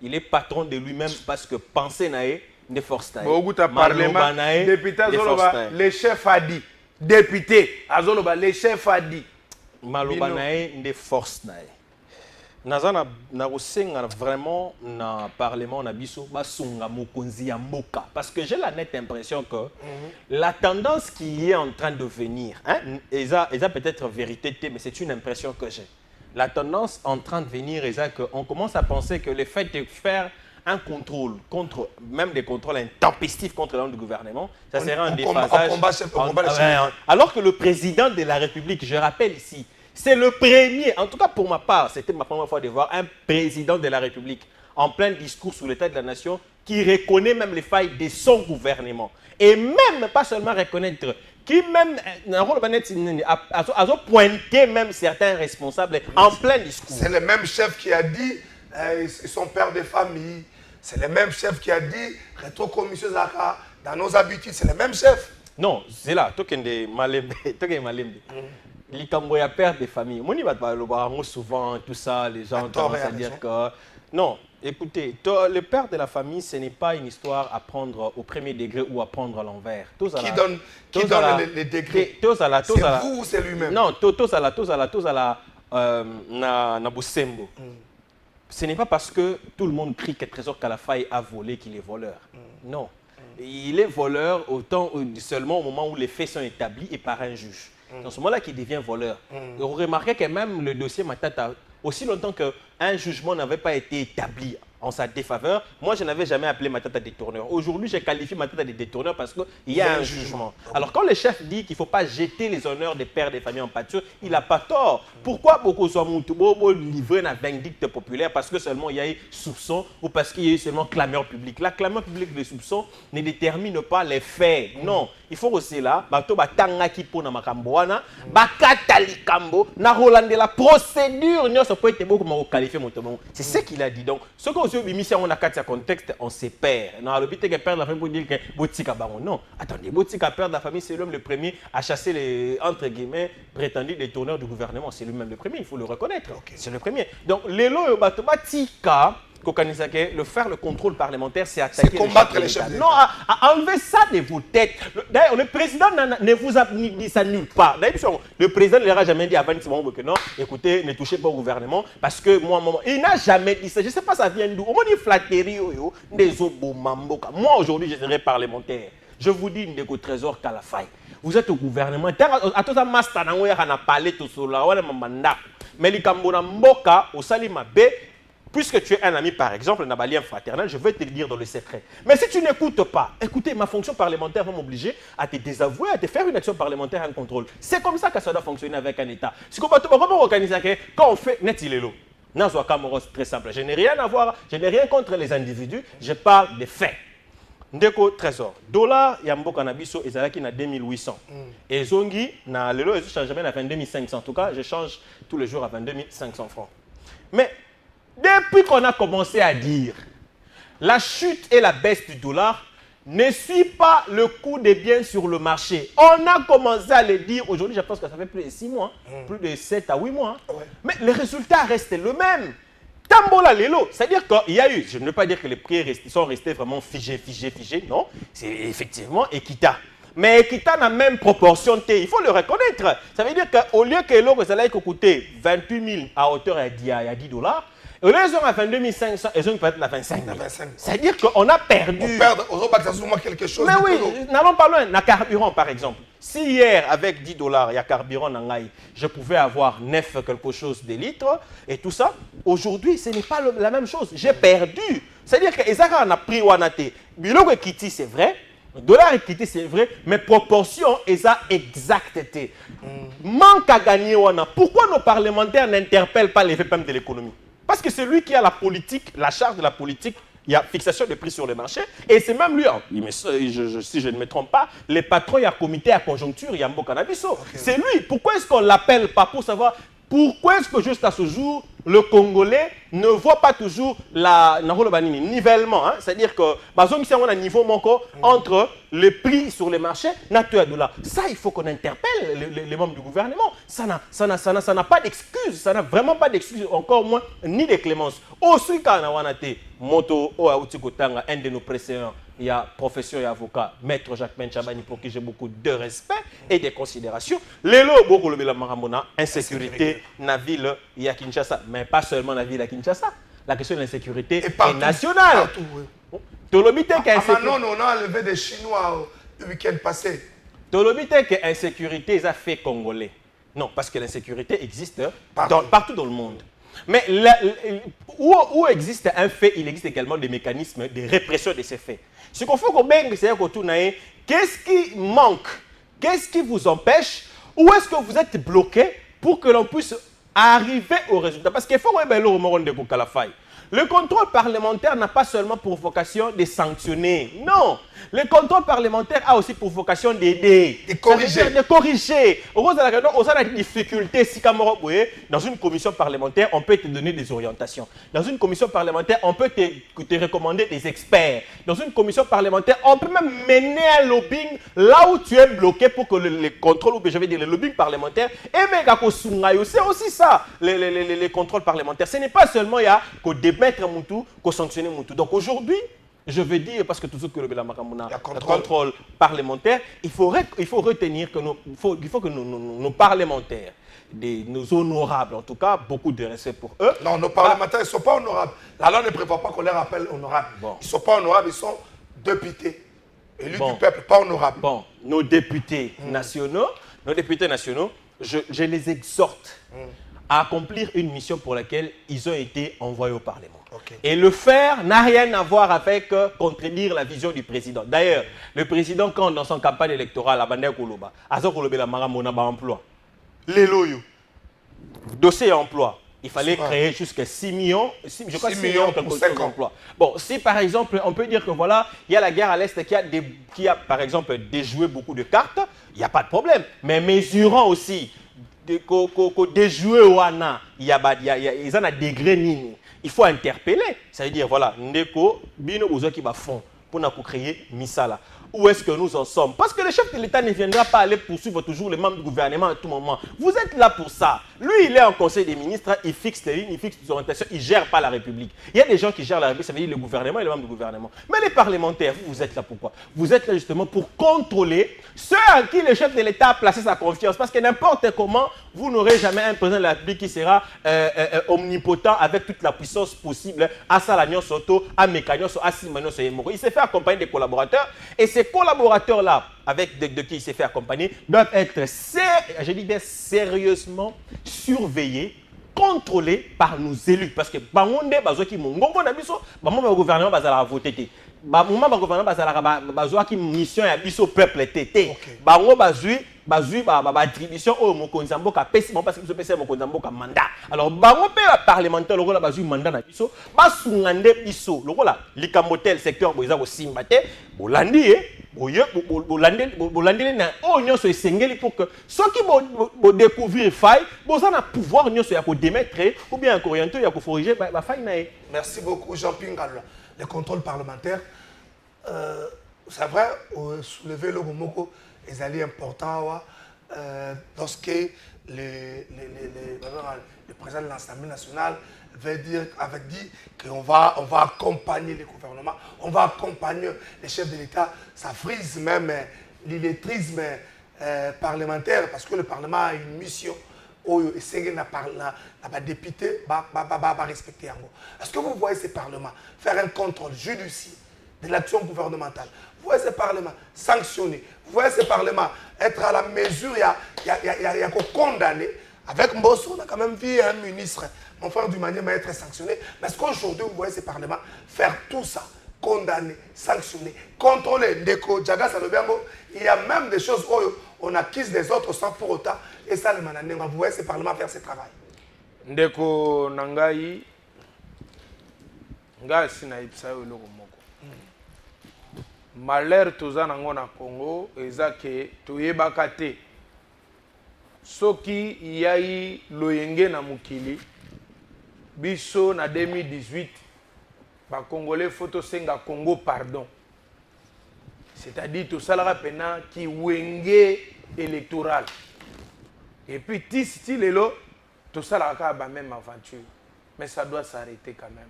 Il est patron de lui-même parce que penser nae ne force taille. Beaucoup de parlement, député azoloba, le chef a dit. Député azoloba, le chef a dit. Maloba nae ne force nae. Nazana na osenga vraiment na parlement na biso basunga mokonzi ya mboka parce que j'ai la nette impression que la tendance qui est en train de venir hein et ça peut-être vérité mais c'est une impression que j'ai. La tendance en train de venir est que on commence à penser que le fait de faire un contrôle contre même des contrôles intempestifs contre l'un du gouvernement, ça serait un déphasage. Alors que le président de la République, je rappelle ici, c'est le premier, en tout cas pour ma part, c'était ma première fois de voir un président de la République en plein discours sur l'état de la nation qui reconnaît même les failles de son gouvernement. Et même, pas seulement reconnaître, qui même a pointé même certains responsables en plein discours. C'est le même chef qui a dit ils sont pères de famille. C'est le même chef qui a dit rétro-commission Zaka dans nos habitudes. C'est le même chef. Non, c'est là, Tokende Malembe. Likambo ya père de famille. Moni va souvent tout ça, les gens commencent à dire que non. Écoutez, le père de la famille, ce n'est pas une histoire à prendre au premier degré ou à prendre à l'envers. Qui donne les degrés? C'est vous ou c'est lui-même? Non, na Bosembo. Ce n'est pas parce que tout le monde crie que Trésor Kalafaye a volé qu'il est voleur. Non. Il est voleur seulement au moment où les faits sont établis et par un juge. Dans ce moment-là qu'il devient voleur. Vous remarquez que même le dossier Matata, aussi longtemps qu'un jugement n'avait pas été établi en sa défaveur, moi je n'avais jamais appelé Matata détourneur. Aujourd'hui, je qualifie Matata de détourneur parce qu'il y a un jugement. Alors quand le chef dit qu'il ne faut pas jeter les honneurs des pères des familles en pâture, il n'a pas tort. Pourquoi beaucoup sont livrés dans la vindicte populaire? Parce que seulement il y a eu soupçon ou parce qu'il y a eu seulement clameur publique. La clameur publique de soupçon ne détermine pas les faits. Non. Il faut aussi là, bato batanga ki pona makamboana, bakata likambo, na rolande la procédure, n'y a pas été beaucoup qualifié motomo. C'est ce qu'il a dit. Donc, ce que vous aussi mission on a quatre contexte on se perd. Non, le but est que perdre la famille pour dire que botika baron. Non, attendez, botika perdre la famille, c'est l'homme le premier à chasser les entre guillemets prétendus détourneurs du gouvernement. C'est lui-même le premier, il faut le reconnaître. Okay. C'est le premier. Donc les lois batika le faire le contrôle parlementaire, c'est attaquer combattre les chefs d'État. Non, à enlever ça de vos têtes. D'ailleurs, le président ne vous a dit ça nulle part. D'ailleurs, le président ne leur a jamais dit avant que non, écoutez, ne touchez pas au gouvernement parce que moi, il n'a jamais dit ça. Je ne sais pas ça vient d'où. Au moins, il flatterie des obomamboka. Moi, aujourd'hui, je serai parlementaire. Je vous dis, Ndeko Trésor Kalafay, vous êtes au gouvernement. À tout ça, Master Nangoya a parlé tout cela. Mais les Kambona Mboka, au Salima B, puisque tu es un ami, par exemple, un lien fraternel, je vais te le dire dans le secret. Mais si tu n'écoutes pas, écoutez, ma fonction parlementaire va m'obliger à te désavouer, à te faire une action parlementaire en contrôle. C'est comme ça que ça doit fonctionner avec un État. Quand on fait Netilelo, c'est très simple. Je n'ai rien à voir, je n'ai rien contre les individus, je parle des faits. Ndeko Trésor, dollar yambo canabiso ezalaki na 2800. Et zongi na lelo je change jamais à 22 500. En tout cas, je change tous les jours à 22 500 francs. Mais depuis qu'on a commencé à dire la chute et la baisse du dollar ne suit pas le coût des biens sur le marché. On a commencé à le dire aujourd'hui, je pense que ça fait plus de 6 mois, plus de 7 à 8 mois. Ouais. Mais les résultats restent le même. Tambola Lelo, c'est-à-dire qu'il y a eu, je ne veux pas dire que les prix sont restés vraiment figés, non, c'est effectivement Equita. Mais Equita n'a même proportion T, il faut le reconnaître. Ça veut dire qu'au lieu que l'eau ça allait coûter 28 000 à hauteur à 10 $, au lieu ils ont à 22 500, ils ont peut-être à 25 000. C'est-à-dire qu'on a perdu. On perd, on va quelque chose. Mais oui, n'allons pas loin. Na carburant, par exemple. Si hier, avec 10 $, il y a carburant dans l'Aïe, je pouvais avoir 9 quelque chose de litres et tout ça, aujourd'hui, ce n'est pas la même chose. J'ai perdu. C'est-à-dire que Ezara a pris Wanate. Bilo Ekiti, c'est vrai. Dollar Ekiti, c'est vrai. Mais proportion, Eza exacteté. Manque à gagner Wana. Pourquoi nos parlementaires n'interpellent pas les FPM de l'économie? Parce que c'est lui qui a la politique, la charge de la politique, il y a fixation des prix sur le marché, et c'est même lui, si je ne me trompe pas, les patrons, il y a comité à conjoncture, il y a Mbo Cannabiso. Okay. C'est lui. Pourquoi est-ce qu'on ne l'appelle pas pour savoir pourquoi est-ce que juste à ce jour, le Congolais ne voit pas toujours la nivellement, hein? C'est-à-dire que si on a un niveau entre les prix sur les marchés, ça il faut qu'on interpelle les membres du gouvernement. Ça n'a pas d'excuse, ça n'a vraiment pas d'excuse, encore moins ni de clémence. Aussi quand on a moto un de nos précédents, il y a professeur et avocat, maître Jacques Menchabani, pour qui j'ai beaucoup de respect et de considération. Les lots, beaucoup le Maramona, insécurité, na ville, il y a Kinshasa, mais pas seulement la ville à Kinshasa. La question de l'insécurité est nationale. Maintenant, on a enlevé des Chinois le week-end passé. Tolobité que l'insécurité, ça fait Congolais. Non, parce que l'insécurité existe partout dans le monde. Mais où existe un fait, il existe également des mécanismes de répression de ces faits. Ce qu'il faut qu'on baigne, c'est qu'est-ce qui manque? Qu'est-ce qui vous empêche? Où est-ce que vous êtes bloqué pour que l'on puisse arriver au résultat? Parce qu'il faut que le contrôle parlementaire n'a pas seulement pour vocation de sanctionner. Non. Le contrôle parlementaire a aussi pour vocation d'aider. De corriger. De corriger. On a des difficultés. Dans une commission parlementaire, on peut te donner des orientations. Dans une commission parlementaire, on peut te recommander des experts. Dans une commission parlementaire, on peut même mener un lobbying là où tu es bloqué pour que le contrôle, ou je vais dire le lobbying parlementaire, c'est aussi ça, les contrôles parlementaires. Ce n'est pas seulement il y a qu'au débattre Moutou, qu'au sanctionner Moutou. Donc aujourd'hui, je veux dire, parce que tout ce que le contrôle parlementaire, il faut retenir que nos parlementaires, nos honorables, en tout cas, beaucoup de respect pour eux. Non, nos parlementaires ne sont pas honorables. La loi ne prévoit pas qu'on les rappelle honorables. Bon. Ils ne sont pas honorables, ils sont députés. Élus du peuple, pas honorables. Bon, nos députés nationaux, je les exhorte à accomplir une mission pour laquelle ils ont été envoyés au Parlement. Okay. Et le faire n'a rien à voir avec contredire la vision du président. D'ailleurs, le président, quand dans son campagne électorale, à Bandé Koloba, a la Maramona emploi. Les loyaux. Dossier emploi. Il fallait créer jusqu'à 6 millions, je crois 6 millions d'emplois. Bon, si par exemple, on peut dire que voilà, il y a la guerre à l'Est qui a par exemple déjoué beaucoup de cartes, il n'y a pas de problème. Mais mesurant aussi déjouer wana il y a un degré nini il faut interpeller ça veut dire voilà ndeko bino besoin qui va fond pour créer misala. Où est-ce que nous en sommes? Parce que le chef de l'État ne viendra pas aller poursuivre toujours les membres du gouvernement à tout moment. Vous êtes là pour ça. Lui, il est en conseil des ministres, il fixe les lignes, il fixe les orientations, il ne gère pas la République. Il y a des gens qui gèrent la République, ça veut dire le gouvernement et les membres du gouvernement. Mais les parlementaires, vous êtes là pourquoi? Vous êtes là justement pour contrôler ceux à qui le chef de l'État a placé sa confiance. Parce que n'importe comment, vous n'aurez jamais un président de la République qui sera omnipotent avec toute la puissance possible à Salagnon Soto, à Mécagnos, à Simagnos Soyemoko. Il s'est fait accompagner des collaborateurs et ces collaborateurs-là, avec de qui il s'est fait accompagner, doivent être, je dis bien sérieusement surveillés, contrôlés par nos élus. Parce que bangonde bazo ki mongongo na biso, le gouvernement bazala voter. Moment le gouvernement bazala ki mission ya biso peuple tété. Bango bazui attribution au mokonzi mboka pesi parce que biso pesi mokonzi mboka mandat. Alors bango pe parlementaire lokola bazui mandat na biso, basungande biso lokola likamotel secteur boza ko simbate, bolandi bolandeli na o nyonso esengeli pour que ceux qui vont découvrir faille bozana pouvoir nyonso ya ko démettre ou bien orienter ya ko corriger ba faille na. Merci beaucoup Jean Pingal. Le contrôle parlementaire c'est vrai soulever le moko est important lorsque le président de l'Assemblée nationale avait dit qu'on va accompagner le gouvernement, on va accompagner les chefs de l'État. Ça frise même l'illettrisme parlementaire parce que le Parlement a une mission où les députés vont respecter. Est-ce que vous voyez ce Parlement faire un contrôle judiciaire de l'action gouvernementale? Vous voyez ce Parlement sanctionner? Vous voyez ce Parlement être à la mesure, il y a condamné? Avec Mbosso, on a quand même vu un ministre, mon frère Dumanier, être sanctionné. Mais est-ce qu'aujourd'hui, vous voyez ce Parlement faire tout ça? Condamner, sanctionner, contrôler. Ndeko, Djaga, Salobiango, il y a même des choses où on accuse les autres sans pour autant. Et ça, le mananenga, vous voyez ce Parlement faire ce travail. Ndeko Nangai, Nga Sinaipsa Oloko Moko. Malheur toza nango na Congo, ezake toyebaka te. Soki yai loyenge na mukili, biso na 2018, ba Congolais photo senga Congo pardon. C'est-à-dire tout ça la pena qui wenge électoral. Et puis ti lelo tout ça la même aventure. Mais ça doit s'arrêter quand même.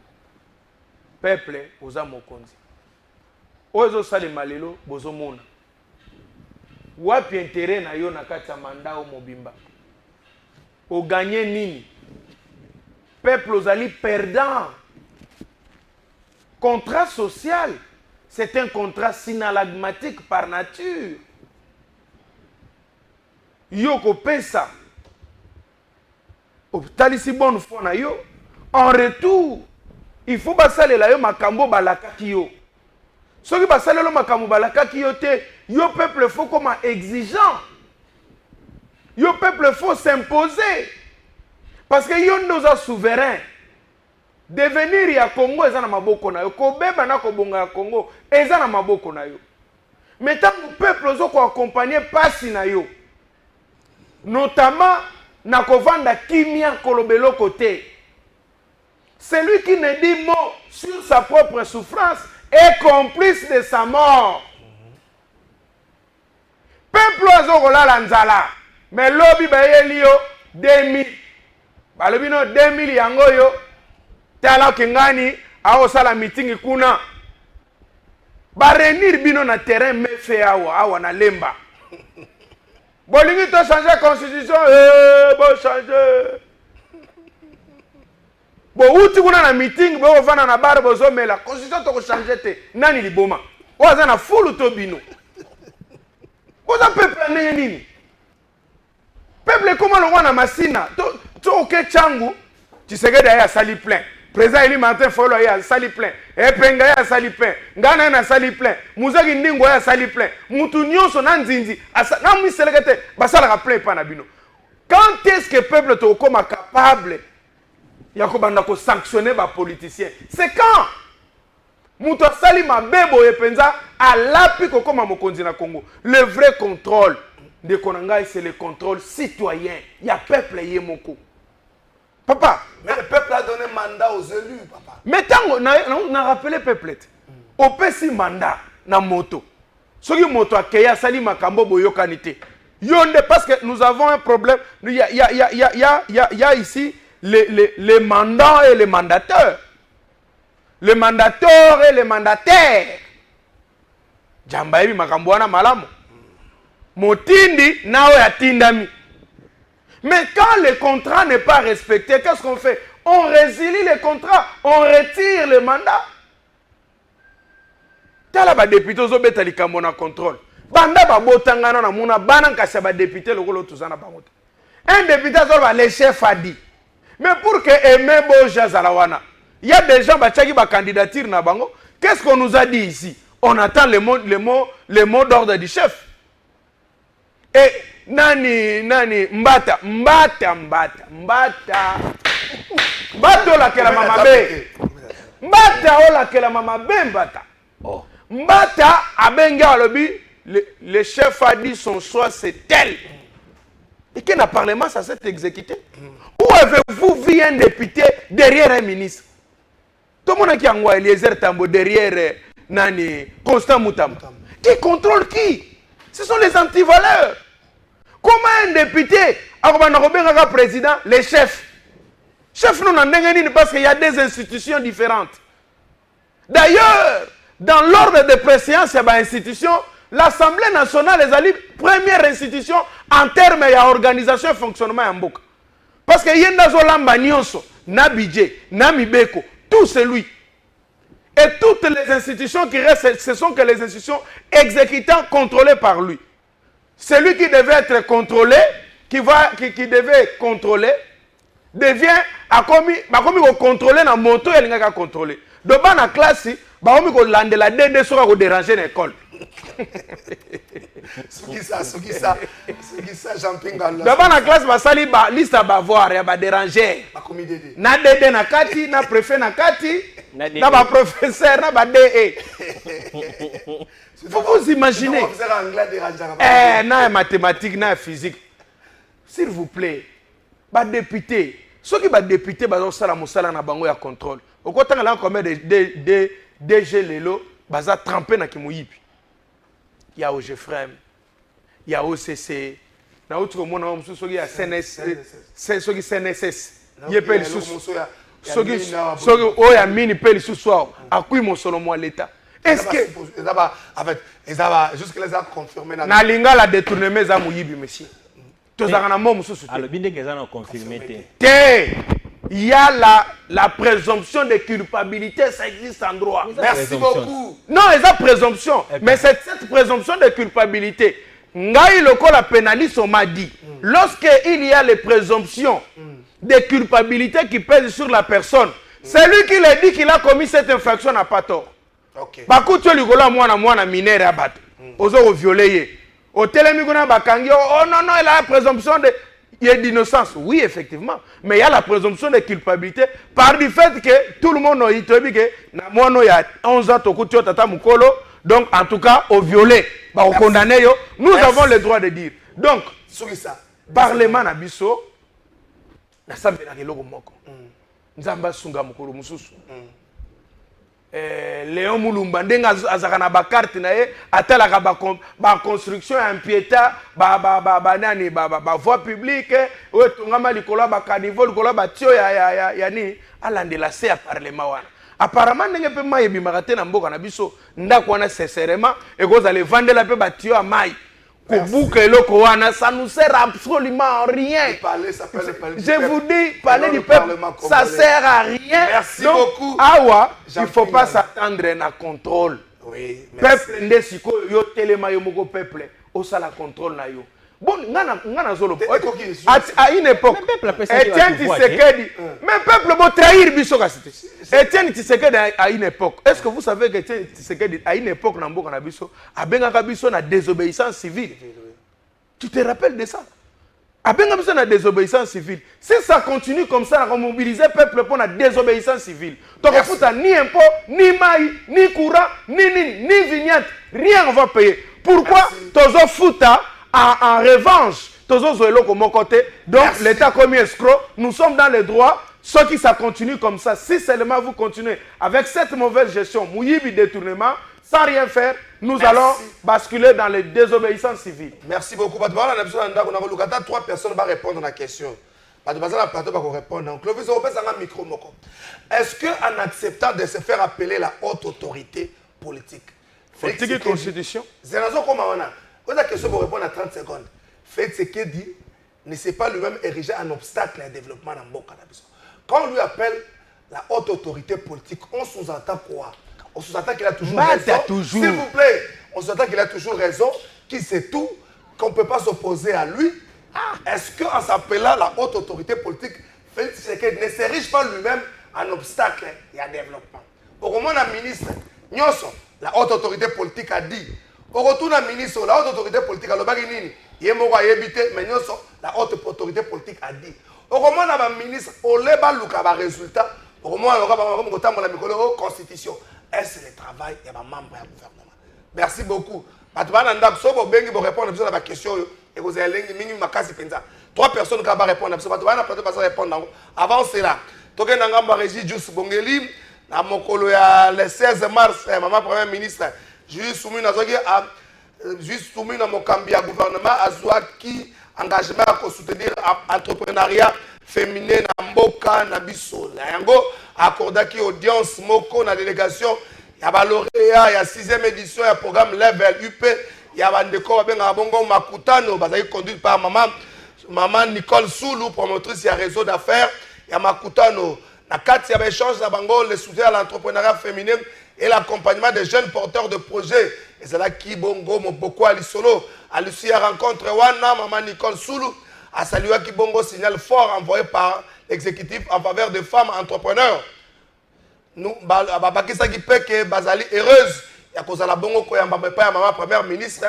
Peuple oza mokonzi. Ozo sale malelo bozo mona. Wapi intérêt na yo na kati ya mandat o mobimba. O gagner nini? Peuple ozali perdant. Contrat social, c'est un contrat synalagmatique par nature. Yo ko pesa. Talisi bonne foi na yo. En retour, il faut basale la yo makambo balakaki yo. Ce qui basale lo makambo balakaki yo te, yo peuple faut comme exigeant. Yo peuple faut s'imposer. Parce que yo nous a souverain. Devenir ya Congo eza na maboko na yo. Kobeba na kobonga ya Congo eza na maboko na yo. Mais tant que peuple ozo ko accompagner pasi na yo. Notamment na kovanda kimia kolobelo côté. Celui qui ne dit mot sur sa propre souffrance est complice de sa mort. Peuple ozo kolala nzala. Mais lobi bayeli yo 2000. Balobi no 2000 yango yo. Tala kengani ao sala meeting kuna. Ba renir bino na terrain me fe awa na lemba. Bolingi to changer constitution bo changer. Bo uti kuna na meeting bo vana na bar bo zo mela constitution to ko changer te nani liboma. Waza na fulu to bino. Boza peuple nene nini? Peuple comment le wana masina to oke changu Tshisekedi ya sali plein. Président Eli Martin Folo ya sali plein. Epenga ya sali plein. Ngana na sali plein. Muzaki Ndingo ya sali plein. Mutu nyonso na nzinzi na mwiselekete basala plein pa na bino. Quand est-ce que le peuple to koma capable ya ko banda ko sanctionner ba politiciens? C'est quand mutu sali mabebo epenza alapi ko koma mokonzi na Congo. Le vrai contrôle de Konanga, c'est le contrôle citoyen. Il y a peuple Yemoko. Papa. Mais le peuple a donné mandat aux élus, papa. Mais tant on a rappelé le peuple. Au PC mandat na moto. Ce qui moto a Keya Sali Makambo Boyokanité. Yonde, parce que nous avons un problème. Il y a ici les mandants et les mandateurs. Les mandateurs et les mandataires. Jambaïbi Makamboana Malamo. Motindi, nao ya tindami. Mais quand le contrat n'est pas respecté, qu'est-ce qu'on fait? On résilie le contrat, on retire le mandat. Tala ba député zo beta likambo na contrôle. Banda ba botangana na muna bana kasi ba député lokolo tuzana bangote. Un député zo ba le chef a dit. Mais pour que Aimé Boja Zalawana, il y a des gens qui ont candidature na bango. Qu'est-ce qu'on nous a dit ici? On attend les mots d'ordre du chef. Et nani mbata la kela mama be mbata ola kela mama be mbata mbata abenga alobi le chef a dit son choix c'est tel et que na parlement ça s'est exécuté. Où avez-vous vu un député derrière un ministre? Tout le monde qui a un Eliezer Tambo derrière nani Constant Moutambo qui contrôle qui? Ce sont les antivaleurs. Comment un député, un président, les chefs? Chef, nous n'en avons parce qu'il y a des institutions différentes. D'ailleurs, dans l'ordre de préséance, il y a une institution, l'Assemblée nationale est la première institution en termes d'organisation et fonctionnement en Mboka. Parce qu'il y a un Nyonso, na budget, na mibeko, tout c'est lui. Et toutes les institutions qui restent, ce sont que les institutions exécutantes contrôlées par lui. Celui qui devait être contrôlé, qui devait contrôler, devient à commis contrôler dans moto et il contrôler. De dans la classe, bah on ko lande la DD sera ko déranger l'école. Ce qui ça Jean-Pinga. Dans la classe ba sali ba liste ba voir ya ba déranger. Ba commis DD. Na DD na kati, na préfet na kati, na ba professeur na ba DE. Faut vous imaginer. Na mathématiques, na physique. S'il vous plaît, ba député, ceux qui ba député ba sala mosala na bango ya contrôle. Au côté là combien de DG lelo baza trempé na kimoyipi. Il y a OGFREM, il y a OCC, na autre monde on ceux qui a CNS, ceux qui CNSS. Il peut les sous. Ceux qui oya mini peut les sous soir. À qui mon solo moi l'état. Est-ce que en fait jusque les a confirmé na linga la détournement za muyibi monsieur. Tozana mo mususu. Alors bien que ça n'a confirmé il y a la présomption de culpabilité, ça existe en droit. Merci beaucoup. Non, il y a présomption. Mais cette présomption de culpabilité, Ngaï Loko la pénaliste, on m'a dit, lorsqu'il y a les présomptions de culpabilité qui pèsent sur la personne, celui qui l'a dit qu'il a commis cette infraction n'a pas tort. Bakou tu lui gola moi mineur abat. Ozo violé. Au télémigona bakangi, oh non il a la présomption de il y a d'innocence, oui, effectivement. Mais il y a la présomption de culpabilité par du fait que tout le monde a dit que il y a 11 ans, donc en tout cas, au violé, au condamné, nous avons le droit de dire. Donc, Parlement Nabiso, Léon Moulumba ndenga azakana ba carte na ye atalaka ba construction ya impieta ba voie publique o tongama likola ba caniveau likola ba tio ya ni alandela se ya parlement wana apparemment ndenge pe mai bimaka te na mboka na biso ndako wana sincèrement et cause aller vendre la pe ba tio ya mai Kubuka eloko wana, ça nous sert absolument rien. Je vous dis, parler du peuple, ça sert à rien. Merci donc, beaucoup. Awa, il ne faut pas s'attendre à un contrôle. Oui, peuple ndesiko yo telema yo moko peuple, au ça la contrôle na yo. Bon, ngana zolo. À une époque, Etienne Tshisekedi, mais peuple va trahir biso kasite. Etienne Tshisekedi à une époque. Est-ce que vous savez que Etienne Tshisekedi à une époque na mboka na biso, abenga biso na désobéissance civile. Tu te rappelles de ça? Abenga biso na désobéissance civile. Si ça continue comme ça, on va mobiliser le peuple pour la désobéissance civile. Donc on fout ni impôt, ni maïs, ni courant, ni vignette, rien on va payer. Pourquoi Tozo fouta En revanche, tous les mon côté, donc l'État comme escroc, nous sommes dans les droits. Ceux qui ça continue comme ça, si seulement vous continuez avec cette mauvaise gestion, mouyibi détournement, sans rien faire, nous allons basculer dans les désobéissances civiles. Merci beaucoup. Trois personnes vont répondre à la question. Est-ce qu'en acceptant de se faire appeler la haute autorité politique, politique et constitution, c'est la raison comment on a. Vous avez question pour répondre à 30 secondes. Faites ce qu'il dit, ne s'est pas lui-même érigé un obstacle à développement dans Mboka. Quand on lui appelle la haute autorité politique, on sous-entend quoi? On sous-entend qu'il a toujours raison. S'il vous plaît, on sous-entend qu'il a toujours raison, qu'il sait tout, qu'on ne peut pas s'opposer à lui. Est-ce qu'en s'appelant la haute autorité politique, Félix Tshisekedi ne s'érige pas lui-même un obstacle à développement? Au moment où le ministre, la haute autorité politique a dit, au retour du ministre, la haute autorité politique a dit, mais la haute autorité politique a dit. Au moment où le ministre, au le résultat, au moment où il y a la constitution, est-ce le travail des membres du gouvernement? Merci beaucoup. Vous répondre à la question. Et vous avez trois personnes qui vont répondre. Avant cela, vous avez Régis Jus Bongeli, le 16 mars, maman Premier ministre, Jules Soumine à Mokambia gouvernement, a qui engagement à soutenir l'entrepreneuriat féminin na Mboka na biso. Yango accorda qui audience moko na délégation ya ba lauréat ya 6e édition ya programme Level UP ya bandeko benga bongo makutano bazali conduit par maman Nicole Soulou, promotrice ya réseau d'affaires ya makutano na kati ya échange na bango le soutien à l'entrepreneuriat féminin et l'accompagnement des jeunes porteurs de projets. Et c'est là qui bongo moboko à l'isolo à l'issue à rencontre wana maman Nicole Soulou a salué qui bongo signal fort envoyé par l'exécutif en faveur des femmes entrepreneurs. Nous babakisa qui peut que bazali heureuse ya kozala bongo ko ya mbapa ya maman première ministre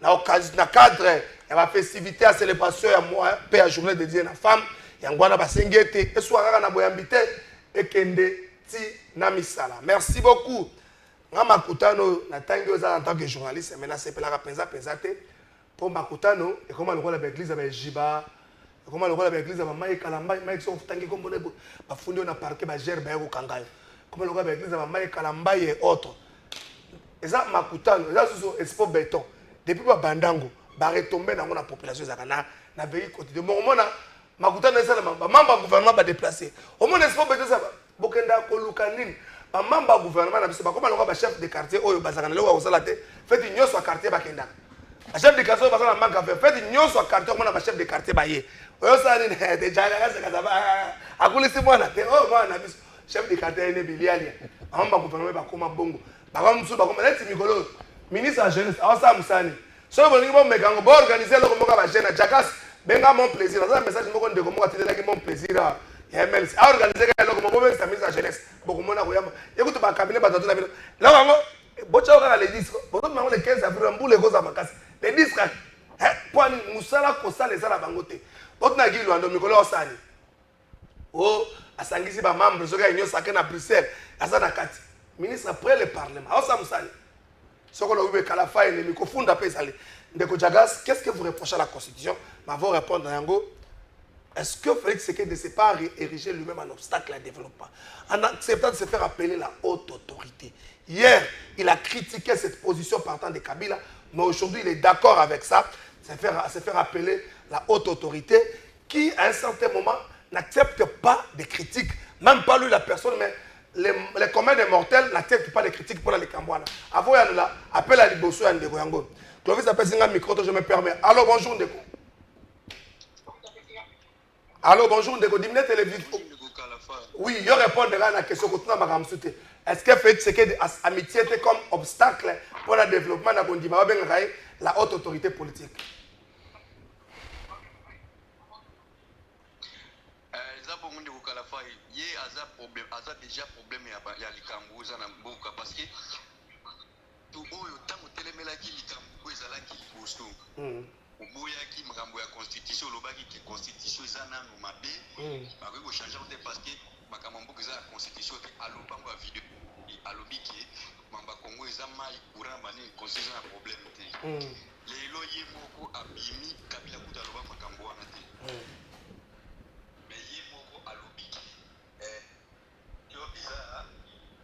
na occasion na cadre ya ba festivité à célébration ya mois pe à journée dédiée na femme ya ngwana basengete et soir na boyambité et kende ti na misala. Merci beaucoup. Nga makutano na tangi oza en tant que journaliste mais na sepela penza te pour makutano et comment le rôle de l'église avec Jiba comment le rôle de l'église avec Maï Kalamba Maï sont tangi comme bonne ba fundi na parquet ba gerbe ya kangayo comment le rôle de l'église avec Maï Kalamba et autres. Et ça makutano ça c'est expo béton depuis ba bandango ba retomber dans la population zakana na veille quotidien mon moment makutano ça ba membre gouvernement ba déplacer au moins expo béton ça bokenda koluka nini ba membre gouvernement na biso ba comment le ba chef de quartier oyo bazakana le wa osala te fait nyoso a quartier bakenda ba chef de quartier bazana manka fait nyoso a quartier comme na chef de quartier ba ye oyo ça ni de jaga ça kaza ba akulisi mwana te oh mwana biso chef de quartier ne bilialia ba membre gouvernement ba koma bongo ba musu ba koma leti mikolo ministre de jeunesse asa musani so bo ngi bo mekango bo organiser le komoka ba jeune jakas benga mon plaisir ça message moko ndeko moko atela ki mon plaisir MLC a organisé que le moment où ça mise à jeunesse beaucoup mona koyamba écoute ba cabinet ba tatu na bilo là wango bocha okala les disques boto mango le 15 avril mbule koza makasi les disques point musala ko sala les ala bangote boto na gilo ando mikolo osani o asangisi ba membre zoka nyo sake na Bruxelles asa kati ministre après le parlement osa musali soko lo ube kala fa ene mikofunda pesale ndeko jagas qu'est-ce que vous reprochez à la constitution ma va répondre yango. Est-ce que Félix Tshisekedi ne s'est pas érigé lui-même un obstacle à développement en acceptant de se faire appeler la haute autorité? Hier, il a critiqué cette position partant de Kabila, mais aujourd'hui, il est d'accord avec ça, se faire appeler la haute autorité, qui, à un certain moment, n'accepte pas de critiques, même pas lui la personne, mais les communs des mortels n'acceptent pas de critiques pour les Cambouana. Avant, il y a appel à Liboso et Ndeko Yango. Clovis appelle un micro, je me permets. Allô, bonjour Ndeko. Allô, bonjour, Ndeko, dimine télévision. Oui, je répondrai à la question que tu as dit. Est-ce que Félix Tshisekedi amitié comme obstacle pour le développement de la haute autorité politique? Il y a déjà problème à Likambo parce que tout le monde oboyaki makambo ya constitution olobaki ke constitution eza nanu mabe bakoki kochange te parce que makambo mboka eza ya constitution te alobango ya video alobi ke mamba kongo eza mai courant banini constitution na problème te lelo ye moko abimi kabila kuta loba makambo wana te mais ye moko alobiki yo bizarre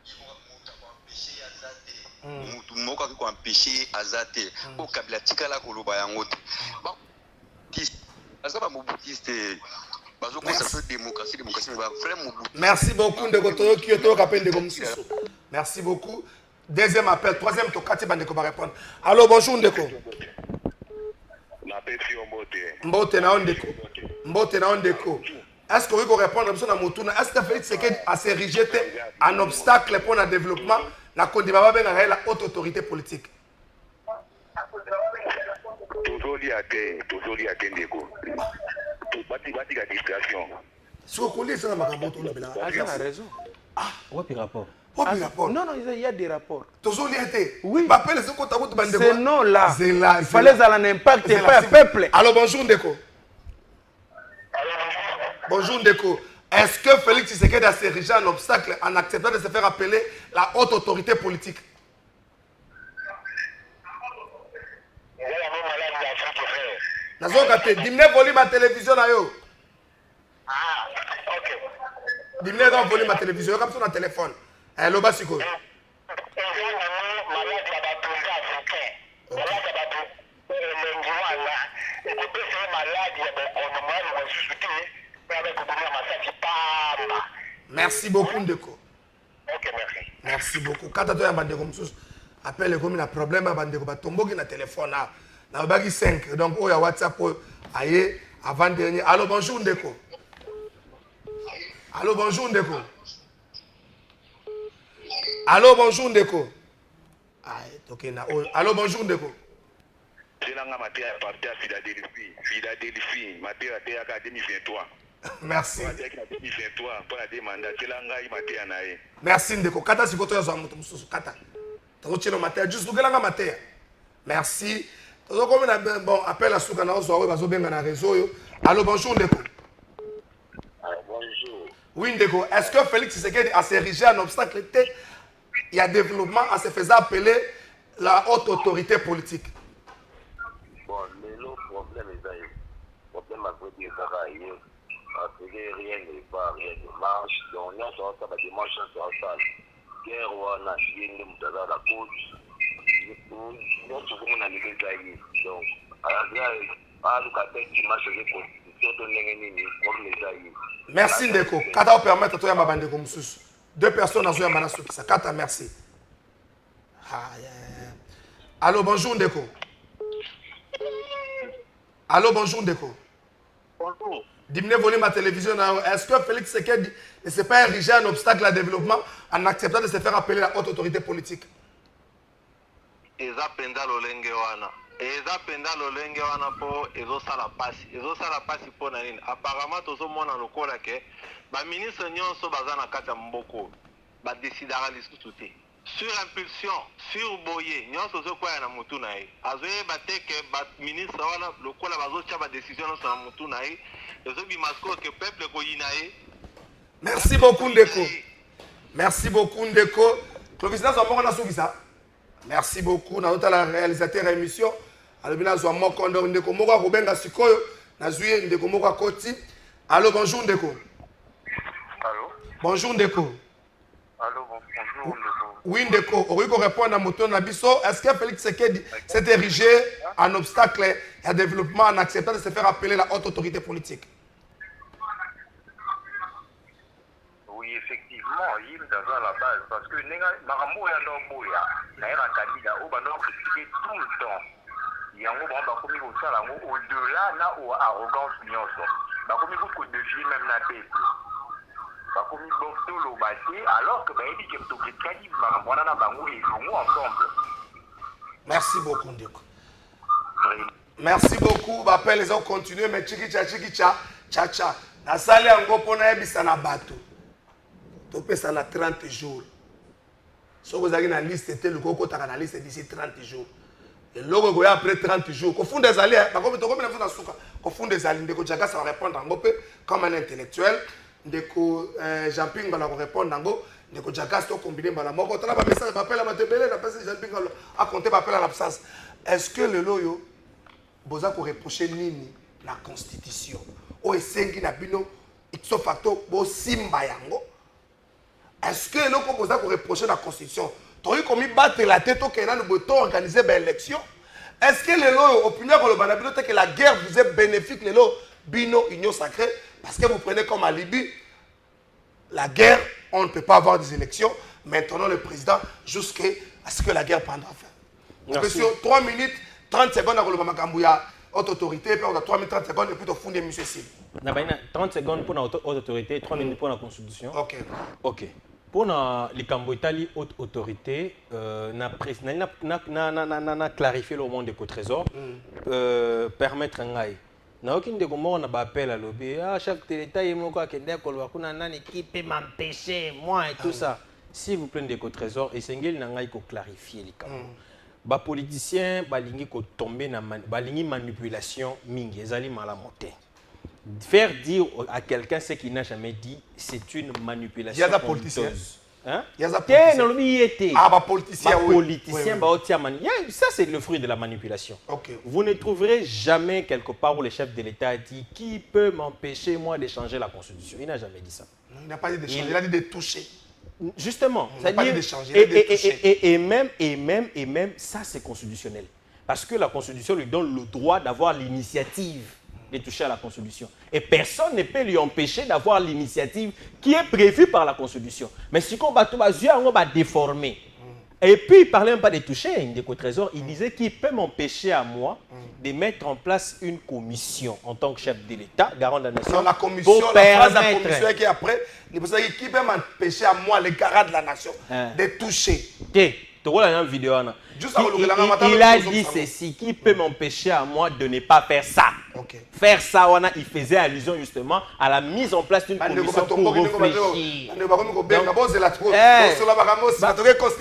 ye moko mutu akoempêche aza te mutu moko akoempêche aza te po kabila tikala koloba yango te aza bamobutiste bazokosa démocratie mais ba vrai mobutu. Merci beaucoup Ndeko Toyoki Yoto Kapende Ndeko Mususu. Merci beaucoup. Deuxième appel, troisième Tokati Bandeko va répondre. Allô, bonjour Ndeko. Mbote na Ndeko. Mbote na Ndeko. Est-ce que vous pouvez répondre à Moutouna? Est-ce que Félix Tshisekedi a se rejeté un obstacle pour le développement la Condimaba ben la haute autorité politique? Toujours lié à Ndeko. Bati la distraction. Si vous connaissez ça, il a raison. Ah, ouais, puis rapport. Non, il y a des rapports. Toujours lié. Oui. C'est non là. Il fallait avoir un impact et pas un peuple. Alors bonjour Ndeko. Bonjour Ndeko. Est-ce que Félix Tshisekedi a érigé un obstacle en acceptant de se faire appeler la haute autorité politique? Dimne volume à télévision na yo. Ah, ok. Dimne dans volume à télévision comme sur un téléphone. Hello basiko. Merci beaucoup Ndeko. Ok, merci. Merci beaucoup. Quand tu as un bandeko msusu, appelle comme un problème à bandeko ba tomboki na téléphone là. Na bagi 5. Donc oh ya WhatsApp aye avant dernier. Allô bonjour Ndeko. Allô bonjour Ndeko. Allô bonjour Ndeko. Aïe, toké na oh. Allô bonjour Ndeko. Philadelphie, Matéa 2023. Merci. Merci Ndeko. Kata sikoto ya zo moto mususu kata. Tazo chino Matéa juste gelanga Matéa. Merci. Tazo comme na bon appel à souka na ozo bazo benga na réseau yo. Allô bonjour Ndeko. Bonjour. Oui Ndeko, est-ce que Félix Tshisekedi a érigé un obstacle? Il y a développement en se faisant appeler la haute autorité politique. Bon, le problème est là. Le problème à vrai dire, rien ne va, rien ne marche. Donc, on a ça, des dimanches, on a ça. Guerre, on a chié, on a la côte. Nous sommes dans les détails. Donc, à l'occasion qui marche les constitutions, on a les merci Ndeko. Kata permettre toi ya bandeko mususu. Deux personnes azo ya mana sokisa. Kata merci. Allô bonjour Ndeko. Allô bonjour Ndeko. Bonjour. Dimne volume à télévision. Est-ce que Félix Tshisekedi ne s'est pas érigé un obstacle à développement en acceptant de se faire appeler la haute autorité politique? Eza penda lolenge wana. Eza penda lolenge wana po ezosala pasi. Ezosala pasi po na nini? Apparemment tozomona lokola ke ba ministre nyonso baza na kati ya mboko ba décidera lisusu te. Sur impulsion, sur boye, nyonso zokwaya na mutu na ye. Azoyeba te ke ba ministre wana lokola bazotia ba décision nyonso na mutu na ye. Ezobimasko ke peuple koyina ye. Merci beaucoup Ndeko. Merci beaucoup Ndeko. Clovis Nazomoko na sukisa. Merci beaucoup. Nous avons la réalisateur de l'émission. Alors, nous avons un Ndeko Moko Rubenga Sikoyo. Nous avons un Ndeko Moko Koti. Allô, bonjour Ndeko. Allô. Bonjour Ndeko. Allô, bonjour Ndeko. Oui Ndeko. On va répondre à Moto Nabiso. Est-ce que Félix Tshisekedi s'est érigé un obstacle à développement en acceptant de se faire appeler la haute autorité politique? Oui, effectivement, il est dans la base parce que Marambo est un boya, un candidat, on va critiquer tout le temps. Il y a un moment où au-delà, là où arrogance, bakomi ko défier même la paix. Bakomi bokto lo bâti alors que il dit que tout critiquer Marambo na bango et nous ensemble. Merci beaucoup Ndeko. Merci beaucoup. Bappel les ont continué mais chikicha cha. Na sali yango pona yebisa na bato. Ça na 30 jours. Si vous avez une liste, le coco a une liste d'ici 30 jours. Et logo après 30 jours. Au fond des alliés, au fond des alliés, Ndeko Djaga ça va répondre en gopé comme un intellectuel. Ndeko Jean-Ping va répondre en go. Ndeko Djaga c'est combiné par la mort. Quand on a un message, appelle à ma tébélé, la personne Jean-Ping a compté appel à l'absence. Est-ce que le loyo boza ko reprocher nini la constitution o esengi na bino ipso facto bo simba yango. Est-ce que eloko boza ko reprocher la constitution toyi komi battre la tête au Kenya nous beto organiser ben élection? Est-ce que lelo opinion ko le banabino que la guerre vous est bénéfique lelo bino union sacrée parce que vous prenez comme alibi la guerre, on ne peut pas avoir des élections. Maintenant le président jusqu'à ce que la guerre prendra fin. Merci. 3 minutes 30 secondes à le Makambuya haute autorité, puis on a 3 minutes 30 secondes et puis on fonder M. Sim. 30 secondes pour la haute autorité, 3 minutes pour la constitution. Ok. Ok. Pour les Cambo-Italie haute autorité, na clarifié le monde de trésor, permettre un gaï. Na aucune de comment on a appel à l'obé. Ah, chef de l'État, il m'a dit qui peut m'empêcher, moi et tout ça. S'il vous plaît, de trésor, et c'est qu'il n'a pas clarifier les cas. Les politiciens, ils ont tombé dans la manipulation, ils ont mal à monter. Faire dire à quelqu'un ce qu'il n'a jamais dit, c'est une manipulation. Il y a des politiciens. Hein? Il y a des politiciens. Ça, c'est le fruit de la manipulation. Okay. Vous ne trouverez jamais quelque part où le chef de l'État a dit qui peut m'empêcher, moi, de changer la Constitution. Il n'a jamais dit ça. Il n'a pas dit de changer, il a dit de toucher. Justement. Il n'a pas dit de changer, il a dit de toucher. Et même, ça, c'est constitutionnel. Parce que la Constitution lui donne le droit d'avoir l'initiative de toucher à la Constitution. Et personne ne peut lui empêcher d'avoir l'initiative qui est prévue par la Constitution. Mais si on va déformer. Et puis, il ne parlait même pas de toucher, Ndeko-Trésor, il disait qu'il peut m'empêcher à moi de mettre en place une commission en tant que chef de l'État, garant de la nation. Dans la commission, la phrase de la commission qui est après, il qui peut m'empêcher à moi, les garants de la nation, de toucher. Il a dit ceci, qui peut m'empêcher à moi de ne pas faire ça. Faire ça, il faisait allusion justement à la mise en place d'une commission pour réfléchir.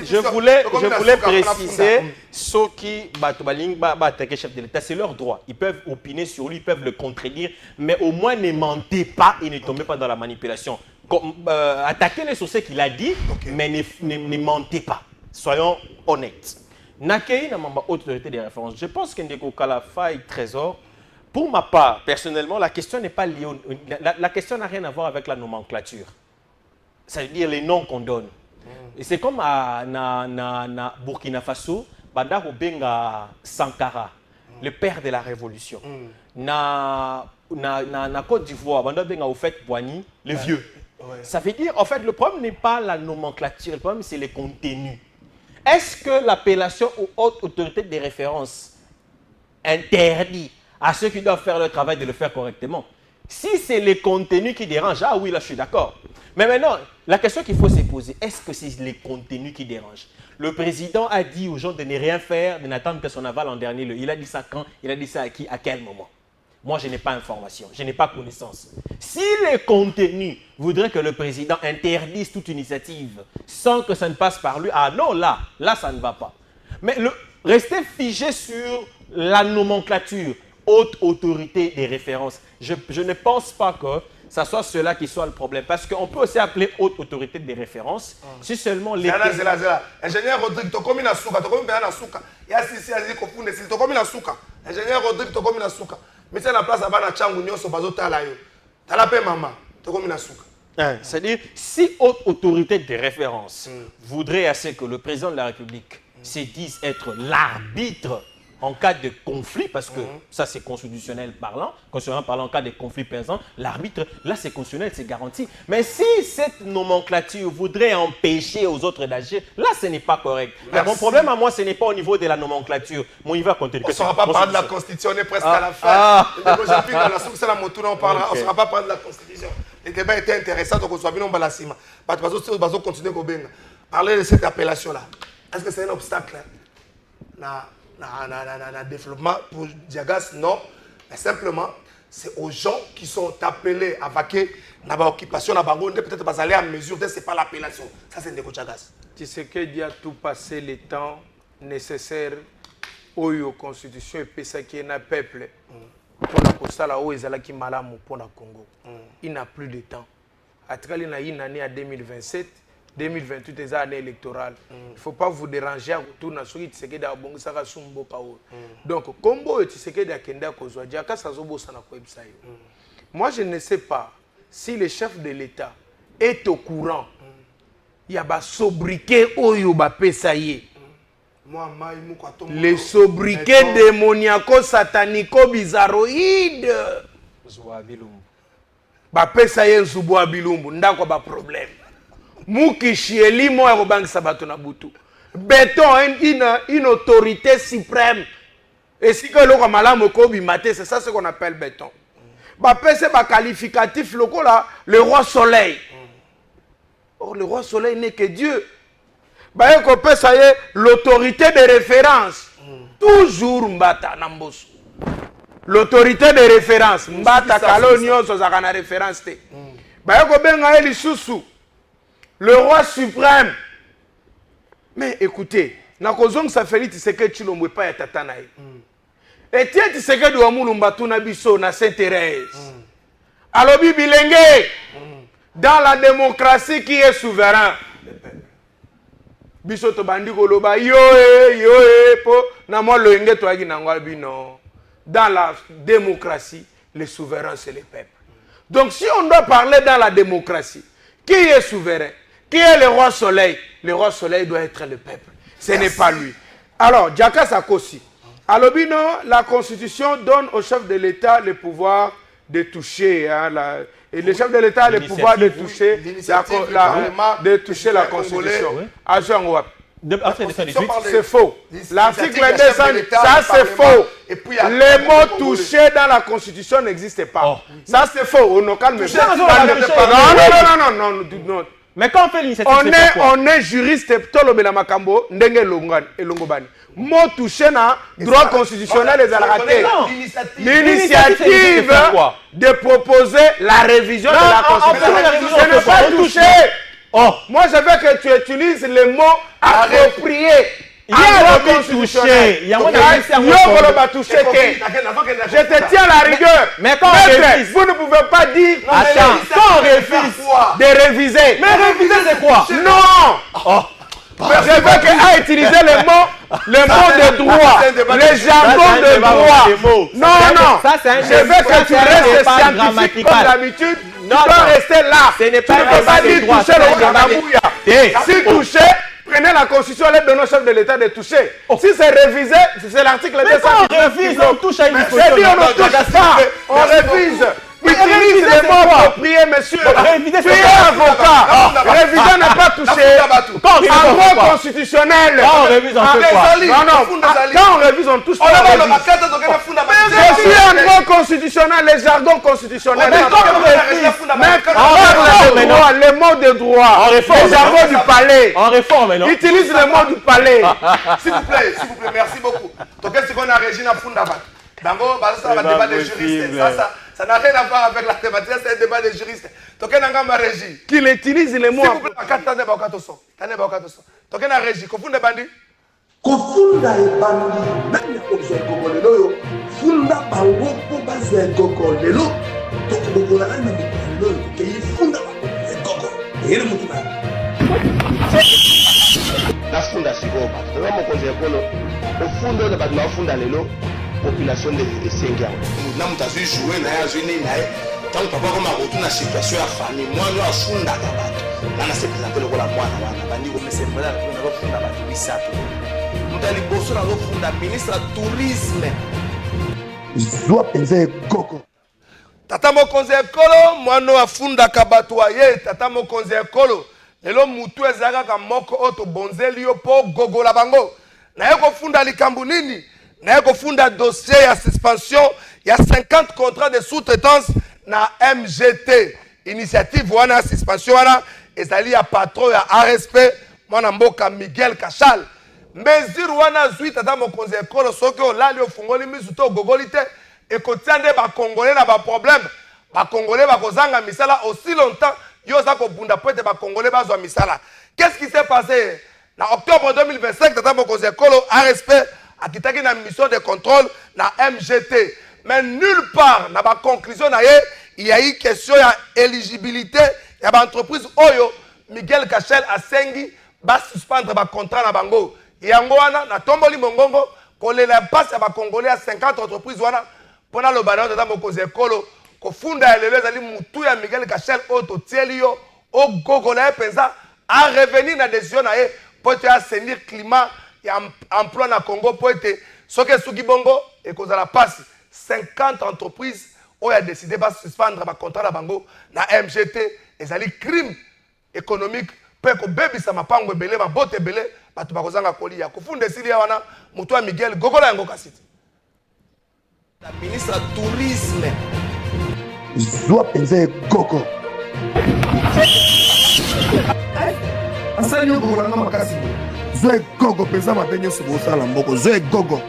Je voulais préciser, ceux qui attaquent chef de l'État, c'est leur droit. Ils peuvent opiner sur lui, ils peuvent le contredire, mais au moins ne mentez pas et ne tombez pas dans la manipulation. Attaquez-le sur ce qu'il a dit, mais ne mentez pas. Soyons honnêtes. Nakei n'a pas autorité de référence. Je pense qu'Ndeko Kalafa et Trésor, pour ma part, personnellement, la question n'est pas liée. La question n'a rien à voir avec la nomenclature. C'est-à-dire les noms qu'on donne. Et c'est comme à Burkina Faso, Banda Benga Sankara, le père de la révolution. Na Côte d'Ivoire, Banda Benga Oufet Boigny, le vieux. Ça veut dire, en fait, le problème n'est pas la nomenclature, le problème c'est les contenus. Est-ce que l'appellation aux hautes autorités de référence interdit à ceux qui doivent faire le travail de le faire correctement? Si c'est les contenus qui dérangent, ah oui, là je suis d'accord. Mais maintenant, la question qu'il faut se poser, est-ce que c'est les contenus qui dérangent? Le président a dit aux gens de ne rien faire, de n'attendre que son aval en dernier lieu. Il a dit ça quand? Il a dit ça à qui? À quel moment? Moi, je n'ai pas information, je n'ai pas connaissance. Si les contenus voudraient que le président interdise toute initiative sans que ça ne passe par lui, ah non, là ça ne va pas. Mais rester figé sur la nomenclature, haute autorité des références, je ne pense pas que ça soit cela qui soit le problème. Parce qu'on peut aussi appeler haute autorité des références si seulement les... Ingénieur Rodrigue, tu as commis la souka, tu as commis la souka. Il y a six à dire qu'on tu as commis la souka. Ingénieur Rodrigue, tu as commis la souka. Mais c'est la place à Bana Changounion, sur Bazo Talayo. Tu as la paix, maman. Tu as commis la souka. C'est-à-dire, si haute autorité des références voudrait assez que le président de la République se dise être l'arbitre en cas de conflit, parce que ça c'est constitutionnel parlant, en cas de conflit présent, l'arbitre, là c'est constitutionnel, c'est garanti. Mais si cette nomenclature voudrait empêcher aux autres d'agir, là ce n'est pas correct. Mon problème à moi, ce n'est pas au niveau de la nomenclature. Mon niveau continue. On ne saura pas parler de la Constitution, on est presque à la fin. Aujourd'hui, dans la soupe, c'est la motoune, on parlera, on ne saura pas parler de la Constitution. Les débats étaient intéressants, donc on soit bien en balasima. Parce que nous continuer à parler de cette appellation-là. Est-ce que c'est un obstacle développement pour Diagas? Non, mais simplement c'est aux gens qui sont appelés à vaquer dans l'occupation, peut-être pas aller à mesure, ce n'est pas l'appellation. Ça c'est Ndeko Diagas. Tu sais que il y a tout passé le temps nécessaire aux constitutions et puis ça qui est un peuple pour ça là où ils allaient qui malamu pour le Congo. Il n'a plus de temps. À travers une année à 2027, 2028 eza année électorale. Il faut pas vous déranger à retourner sur Tshisekedi à bongo saka sumbo pao. Donc combo Tshisekedi a kenda kozwa diaka sazobo sana ko ebisa yo. Moi je ne sais pas si le chef de l'État est au courant. Il y a ba sobriquet oyo ba pesa ye. Les sobriquets démoniaco-satanico bizarroïdes. Ba pesa ye nzuboa bilumbu ndako ba problème. Mukishieli mo ya kobangisa bato na butu. Béton une autorité suprême. Et si que l'on malamu ko bimate, c'est ça ce qu'on appelle béton. Ba pesa ba qualificatif lokola le roi soleil. Or le roi soleil n'est que Dieu. Bah ko pesa ye l'autorité de référence. Toujours mbata na mboso. L'autorité de référence mbata kalonio so zakana référence te. Bah ko benga ye lisusu. Le roi suprême. Mais écoutez, nakozong sa Félix Tshisekedi Tshilombo pa ya tata na ye. Etienne Tshisekedi wa mulumba tuna biso na Sainte-Thérèse. Alobi bilenge. Dans la démocratie qui est souverain. Biso to bandi koloba yo po na mo loenge to agi nangwa bino. Dans la démocratie, les souverains c'est les peuples. Donc si on doit parler dans la démocratie, qui est souverain? Qui est le roi soleil? Le roi soleil doit être le peuple. Ce n'est pas lui. Alors, Diaka Sakosi. Alobino, la constitution donne au chef de l'État le pouvoir de toucher et le chef de l'État a le pouvoir de toucher la constitution. C'est faux. L'article 200, ça c'est faux. Les mots touchés dans la constitution n'existent pas. Ça c'est faux. Non. Mais quand on fait l'initiative, on est juriste, tolobela makambo, ndenge elongobani. Mot touché na droit constitutionnel et raté. L'initiative de proposer la révision de la constitution. Ce n'est pas touché. Moi je veux que tu utilises le mot approprié. Il y a un touché. Il y a un touché. Je te tiens la rigueur. Mais quand vous ne pouvez pas dire quand on refuse de réviser. Mais réviser c'est quoi? Non. Je veux qu'à utiliser le mot de droit, le jargon de droit. Non. Je veux que tu restes scientifique comme d'habitude. Tu dois rester là. Tu ne peux pas dire toucher le Gamabouya. Si toucher, prenez la constitution, l'aide de nos chefs de l'État de toucher. Si c'est révisé, c'est l'article 200. Mais on refuse, on touche à une disposition. On ne touche pas, on révise. Utilise les mots appropriés, monsieur. Tu es avocat. Réviser n'est pas touché. En droit constitutionnel. Quand on révise, on fait quoi? Non. Quand on révise, on touche pas. Je suis en droit constitutionnel, les jargons constitutionnels. Les mots de droit. Les jargons du palais. En réforme, non? Utilise les mots du palais. S'il vous plaît, merci beaucoup. Donc, qu'est-ce qu'on a régi dans Fundabat? D'abord, ça va débat des juristes. Ça n'a rien à voir avec la thématique, c'est un débat des juristes. Donc, on a ma régie. Qu'il utilise les mots. S'il vous plaît, attendez, donc, on a régie. Confondez bandi. Kofunda ebandi nani akozwa ekoko lelo oyo funda bango mpo bazwa ekoko lelo tokobokola nani na mokolo lelo tokei funda bango ekoko eyele motu na nafunda sikoyo bato toza mokonzi ya ekolo ofunda oyo bato naofunda lelo population esengi yango na moto azwi joue na ye azwi nini na ye ntango papa koma kotuna situation ya famille mwana oyo afundaka bato nana se présente lokola mwana wana bandiko mesembela nazofunda bato misato moto ya liboso nazofunda ministre ya tourisme zwa mpenza ekoko tata mokonzi ya ekolo mwana oyo afundaka bato aye tata mokonzi ya ekolo lelo mutu ezala kaka moko oyo tobonzeli yo mpo gogola bango naye kofunda likambo nini naye kofunda dossier ya suspension ya 50 contrats de sous-traitance na MGT initiative wana ya suspension wana ezali ya patron ya RSP mwana mboka Miguel Kachal mesure wana zwi tata mokonzi ekolo soki olali ofungoli misu to ogogoli te ekotia nde bakongole na baproblème bakongole bakozanga misala aussi longtemps yo oza kobunda po ete bakongole bazwa misala. Qu'est-ce qui s'est passé na octobre 2025 tata mokonzi ekolo RSP akitaki na mission de contrôle na MGT mais nulle part na ba conclusion na ye il y a eu question ya éligibilité ya ba entreprise oyo Miguel Cachel asengi ba suspendre ba contrat na bango yango wana na tomboli mongongo kolela passe ya ba congolais à 50 entreprises wana pona lo bana de mokozi ekolo ko funda lelo ezali mutu ya Miguel Cachel auto tielio o gogola penza a revenir na décision na e pour te assainir climat ya emploi na Congo pour être soke suki bongo et kozala passe 50 entreprises on a décidé de suspendre ba contrat na bango na MGT ezali crime économique pe ko bebisa mapango ebele ba bote ebele batu bakozanga kolia kufunda esili ya wana mutu ya Miguel gogola yango kasiti la ministre du tourisme zwa penza ekoko asali nyongo kolanga makasi zwa ekoko penza mabe nyonso bosala mboko zwa ekoko